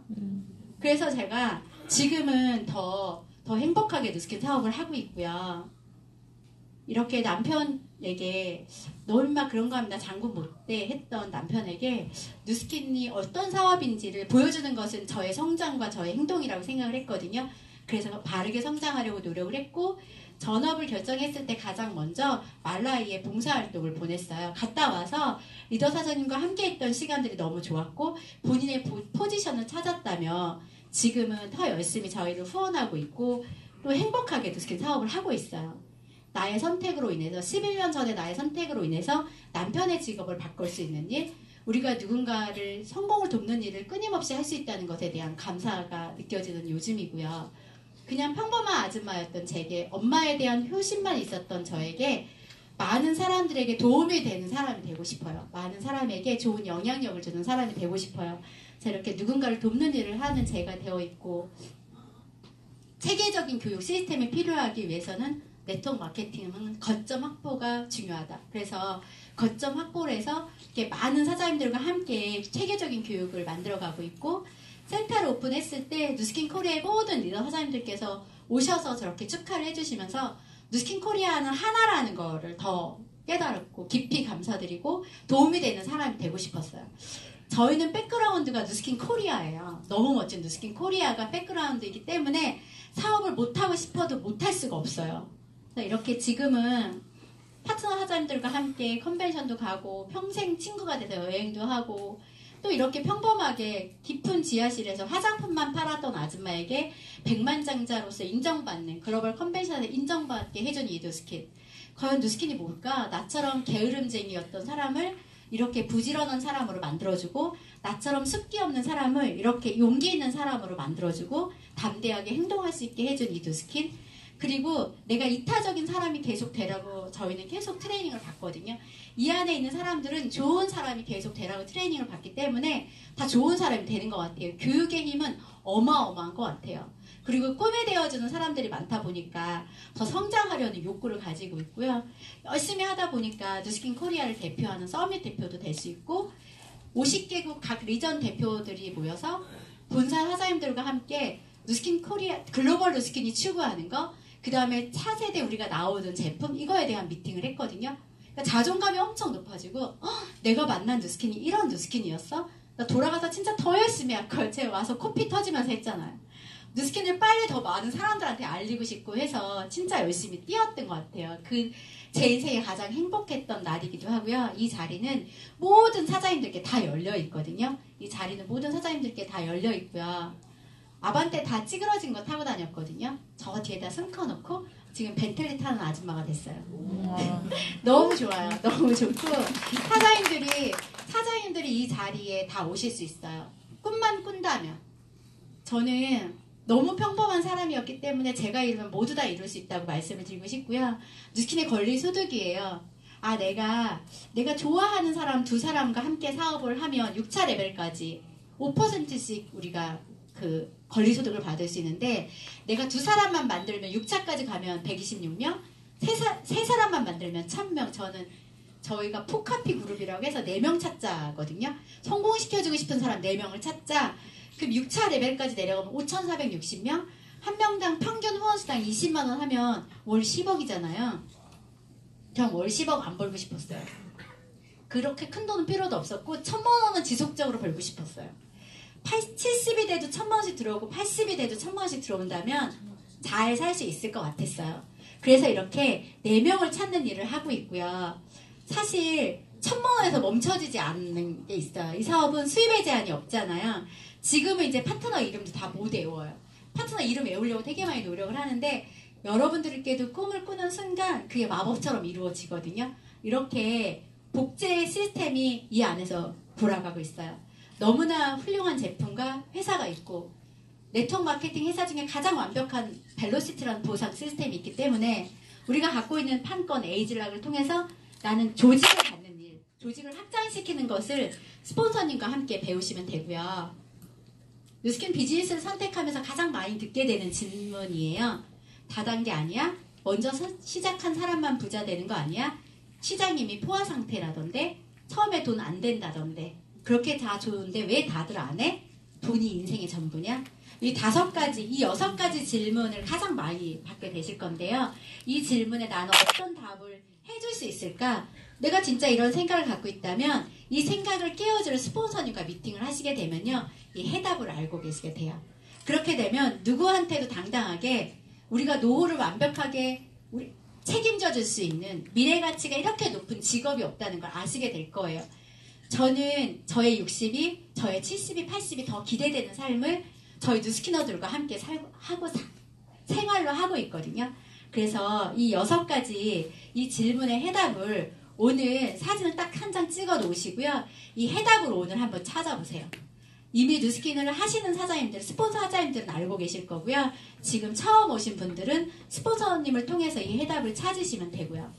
그래서 제가 지금은 더 행복하게 누스킨 사업을 하고 있고요. 이렇게 남편에게 너 인마 그런 거 하면 나 장군 못돼 했던 남편에게 누스킨이 어떤 사업인지를 보여주는 것은 저의 성장과 저의 행동이라고 생각을 했거든요. 그래서 바르게 성장하려고 노력을 했고 전업을 결정했을 때 가장 먼저 말라위에 봉사활동을 보냈어요. 갔다 와서 리더 사장님과 함께 했던 시간들이 너무 좋았고 본인의 포지션을 찾았다며 지금은 더 열심히 저희를 후원하고 있고 또 행복하게 누스킨 사업을 하고 있어요. 나의 선택으로 인해서 11년 전에 나의 선택으로 인해서 남편의 직업을 바꿀 수 있는 일, 우리가 누군가를 성공을 돕는 일을 끊임없이 할 수 있다는 것에 대한 감사가 느껴지는 요즘이고요. 그냥 평범한 아줌마였던 제게 엄마에 대한 효심만 있었던 저에게 많은 사람들에게 도움이 되는 사람이 되고 싶어요. 많은 사람에게 좋은 영향력을 주는 사람이 되고 싶어요. 제가 이렇게 누군가를 돕는 일을 하는 제가 되어 있고 체계적인 교육 시스템이 필요하기 위해서는 네트워크 마케팅은 거점 확보가 중요하다. 그래서 거점 확보를 해서 이렇게 많은 사장님들과 함께 체계적인 교육을 만들어가고 있고 센터를 오픈했을 때 누스킨 코리아의 모든 리더 사장님들께서 오셔서 저렇게 축하를 해주시면서 누스킨 코리아는 하나라는 거를 더 깨달았고 깊이 감사드리고 도움이 되는 사람이 되고 싶었어요. 저희는 백그라운드가 누스킨 코리아예요. 너무 멋진 누스킨 코리아가 백그라운드이기 때문에 사업을 못하고 싶어도 못할 수가 없어요. 이렇게 지금은 파트너 사장님들과 함께 컨벤션도 가고 평생 친구가 돼서 여행도 하고 또 이렇게 평범하게 깊은 지하실에서 화장품만 팔았던 아줌마에게 백만장자로서 인정받는 글로벌 컨벤션에 인정받게 해준 이 누스킨. 과연 누스킨이 뭘까? 나처럼 게으름쟁이였던 사람을 이렇게 부지런한 사람으로 만들어주고 나처럼 숫기 없는 사람을 이렇게 용기 있는 사람으로 만들어주고 담대하게 행동할 수 있게 해준 이 누스킨. 그리고 내가 이타적인 사람이 계속 되라고 저희는 계속 트레이닝을 받거든요. 이 안에 있는 사람들은 좋은 사람이 계속 되라고 트레이닝을 받기 때문에 다 좋은 사람이 되는 것 같아요. 교육의 힘은 어마어마한 것 같아요. 그리고 꿈이 되어주는 사람들이 많다 보니까 더 성장하려는 욕구를 가지고 있고요. 열심히 하다 보니까 누스킨 코리아를 대표하는 서밋 대표도 될 수 있고 50개국 각 리전 대표들이 모여서 본사 사장님들과 함께 누스킨 코리아, 글로벌 누스킨이 추구하는 거, 그 다음에 차세대 우리가 나오는 제품, 이거에 대한 미팅을 했거든요. 그러니까 자존감이 엄청 높아지고 내가 만난 누스킨이 이런 누스킨이었어? 나 돌아가서 진짜 더 열심히 할 걸. 제가 와서 코피 터지면서 했잖아요. 누스킨을 빨리 더 많은 사람들한테 알리고 싶고 해서 진짜 열심히 뛰었던 것 같아요. 제 인생에 가장 행복했던 날이기도 하고요. 이 자리는 모든 사장님들께 다 열려 있거든요. 이 자리는 모든 사장님들께 다 열려 있고요. 아반떼 다 찌그러진 거 타고 다녔거든요. 저 뒤에다 숨겨놓고 지금 벤틀리 타는 아줌마가 됐어요. 너무 좋아요. 너무 좋고 사장님들이 이 자리에 다 오실 수 있어요. 꿈만 꾼다면. 저는 너무 평범한 사람이었기 때문에 제가 이루면 모두 다 이룰 수 있다고 말씀을 드리고 싶고요. 누스킨의 권리 소득이에요. 내가 좋아하는 사람 두 사람과 함께 사업을 하면 6차 레벨까지 5%씩 우리가 그 권리소득을 받을 수 있는데, 내가 두 사람만 만들면 6차까지 가면 126명, 세 사람만 만들면 1000명. 저희가 포카피 그룹이라고 해서 4명 찾자거든요. 성공시켜주고 싶은 사람 4명을 찾자. 그럼 6차 레벨까지 내려가면 5,460명, 한 명당 평균 후원수당 20만원 하면 월 10억이잖아요. 전 월 10억 안 벌고 싶었어요. 그렇게 큰 돈은 필요도 없었고 1,000만원은 지속적으로 벌고 싶었어요. 70이 돼도 1,000만원씩 들어오고 80이 돼도 1,000만원씩 들어온다면 잘 살 수 있을 것 같았어요. 그래서 이렇게 4명을 찾는 일을 하고 있고요. 사실 1,000만원에서 멈춰지지 않는 게 있어요. 이 사업은 수입의 제한이 없잖아요. 지금은 이제 파트너 이름도 다 못 외워요. 파트너 이름 외우려고 되게 많이 노력을 하는데, 여러분들께도 꿈을 꾸는 순간 그게 마법처럼 이루어지거든요. 이렇게 복제 시스템이 이 안에서 돌아가고 있어요. 너무나 훌륭한 제품과 회사가 있고, 네트워크 마케팅 회사 중에 가장 완벽한 벨로시티라는 보상 시스템이 있기 때문에 우리가 갖고 있는 판권 에이즐락을 통해서 나는 조직을 갖는 일, 조직을 확장시키는 것을 스폰서님과 함께 배우시면 되고요. 누스킨 비즈니스를 선택하면서 가장 많이 듣게 되는 질문이에요. 다단계 아니야? 먼저 시작한 사람만 부자 되는 거 아니야? 시장님이 포화 상태라던데, 처음에 돈 안 된다던데, 그렇게 다 좋은데 왜 다들 안 해? 돈이 인생의 전부냐? 이 6가지 질문을 가장 많이 받게 되실 건데요. 이 질문에 나는 어떤 답을 해줄 수 있을까? 내가 진짜 이런 생각을 갖고 있다면 이 생각을 깨워줄 스폰서님과 미팅을 하시게 되면요, 이 해답을 알고 계시게 돼요. 그렇게 되면 누구한테도 당당하게 우리가 노후를 완벽하게 책임져 줄 수 있는 미래 가치가 이렇게 높은 직업이 없다는 걸 아시게 될 거예요. 저는 저의 60이, 저의 70이, 80이 더 기대되는 삶을 저희 누스키너들과 함께 생활로 하고 있거든요. 그래서 이 6가지 이 질문의 해답을 오늘 사진을 딱 한 장 찍어 놓으시고요. 이 해답을 오늘 한번 찾아보세요. 이미 누스킨을 하시는 사장님들, 스폰서 사장님들은 알고 계실 거고요. 지금 처음 오신 분들은 스폰서님을 통해서 이 해답을 찾으시면 되고요.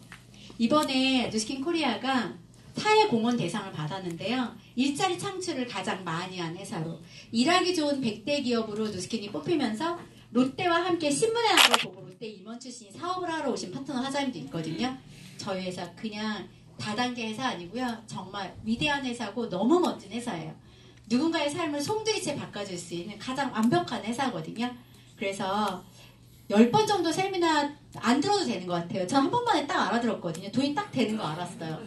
이번에 누스킨 코리아가 사회공헌 대상을 받았는데요. 일자리 창출을 가장 많이 한 회사로, 일하기 좋은 100대 기업으로 누스킨이 뽑히면서 롯데와 함께 신문에 나온 걸 보고 롯데 임원 출신이 사업을 하러 오신 파트너 사장님도 있거든요. 저희 회사 그냥 다단계 회사 아니고요. 정말 위대한 회사고 너무 멋진 회사예요. 누군가의 삶을 송두리째 바꿔줄 수 있는 가장 완벽한 회사거든요. 그래서 10번 정도 세미나 안 들어도 되는 것 같아요. 저 한 번만에 딱 알아들었거든요. 돈이 딱 되는 거 알았어요.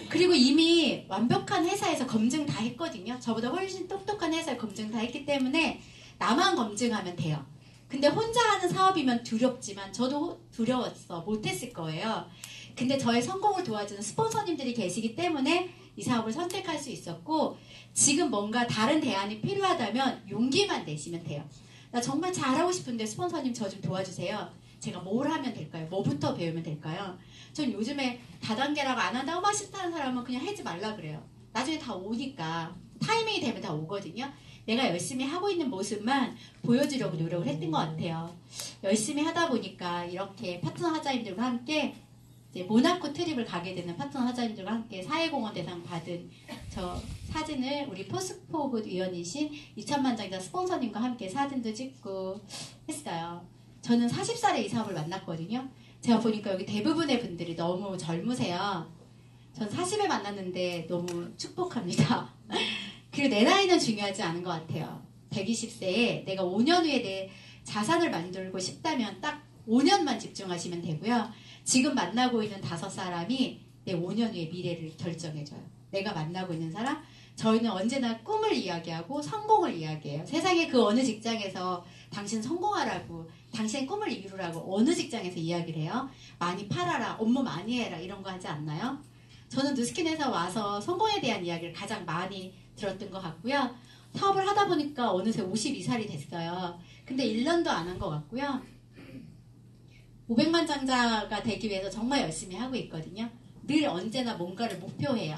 그리고 이미 완벽한 회사에서 검증 다 했거든요. 저보다 훨씬 똑똑한 회사에 검증 다 했기 때문에 나만 검증하면 돼요. 근데 혼자 하는 사업이면 두렵지만 저도 두려웠어. 못했을 거예요. 근데 저의 성공을 도와주는 스폰서님들이 계시기 때문에 이 사업을 선택할 수 있었고, 지금 뭔가 다른 대안이 필요하다면 용기만 내시면 돼요. 나 정말 잘하고 싶은데 스폰서님 저 좀 도와주세요. 제가 뭘 하면 될까요? 뭐부터 배우면 될까요? 전 요즘에 다단계라고 안 한다고 막 싫다는 사람은 그냥 하지 말라 그래요. 나중에 다 오니까 타이밍이 되면 다 오거든요. 내가 열심히 하고 있는 모습만 보여주려고 노력을 했던 것 같아요. 열심히 하다 보니까 이렇게 파트너 사장님들과 함께 이제 모나코 트립을 가게 되는 파트너 사장님들과 함께 사회공헌 대상 받은 저 사진을 우리 포스코굿 위원이신 2천만 장자 스폰서님과 함께 사진도 찍고 했어요. 저는 40살에 이 사업을 만났거든요. 제가 보니까 여기 대부분의 분들이 너무 젊으세요. 전 40에 만났는데 너무 축복합니다. 그리고 내 나이는 중요하지 않은 것 같아요. 120세에 내가 5년 후에 내 자산을 만들고 싶다면 딱 5년만 집중하시면 되고요. 지금 만나고 있는 5사람이 내 5년 후의 미래를 결정해줘요. 내가 만나고 있는 사람, 저희는 언제나 꿈을 이야기하고 성공을 이야기해요. 세상에 그 어느 직장에서 당신 성공하라고, 당신의 꿈을 이루라고 어느 직장에서 이야기를 해요? 많이 팔아라, 업무 많이 해라 이런 거 하지 않나요? 저는 누스킨에서 와서 성공에 대한 이야기를 가장 많이 들었던 것 같고요. 사업을 하다 보니까 어느새 52살이 됐어요. 근데 1년도 안 한 것 같고요. 500만 장자가 되기 위해서 정말 열심히 하고 있거든요. 늘 언제나 뭔가를 목표해요.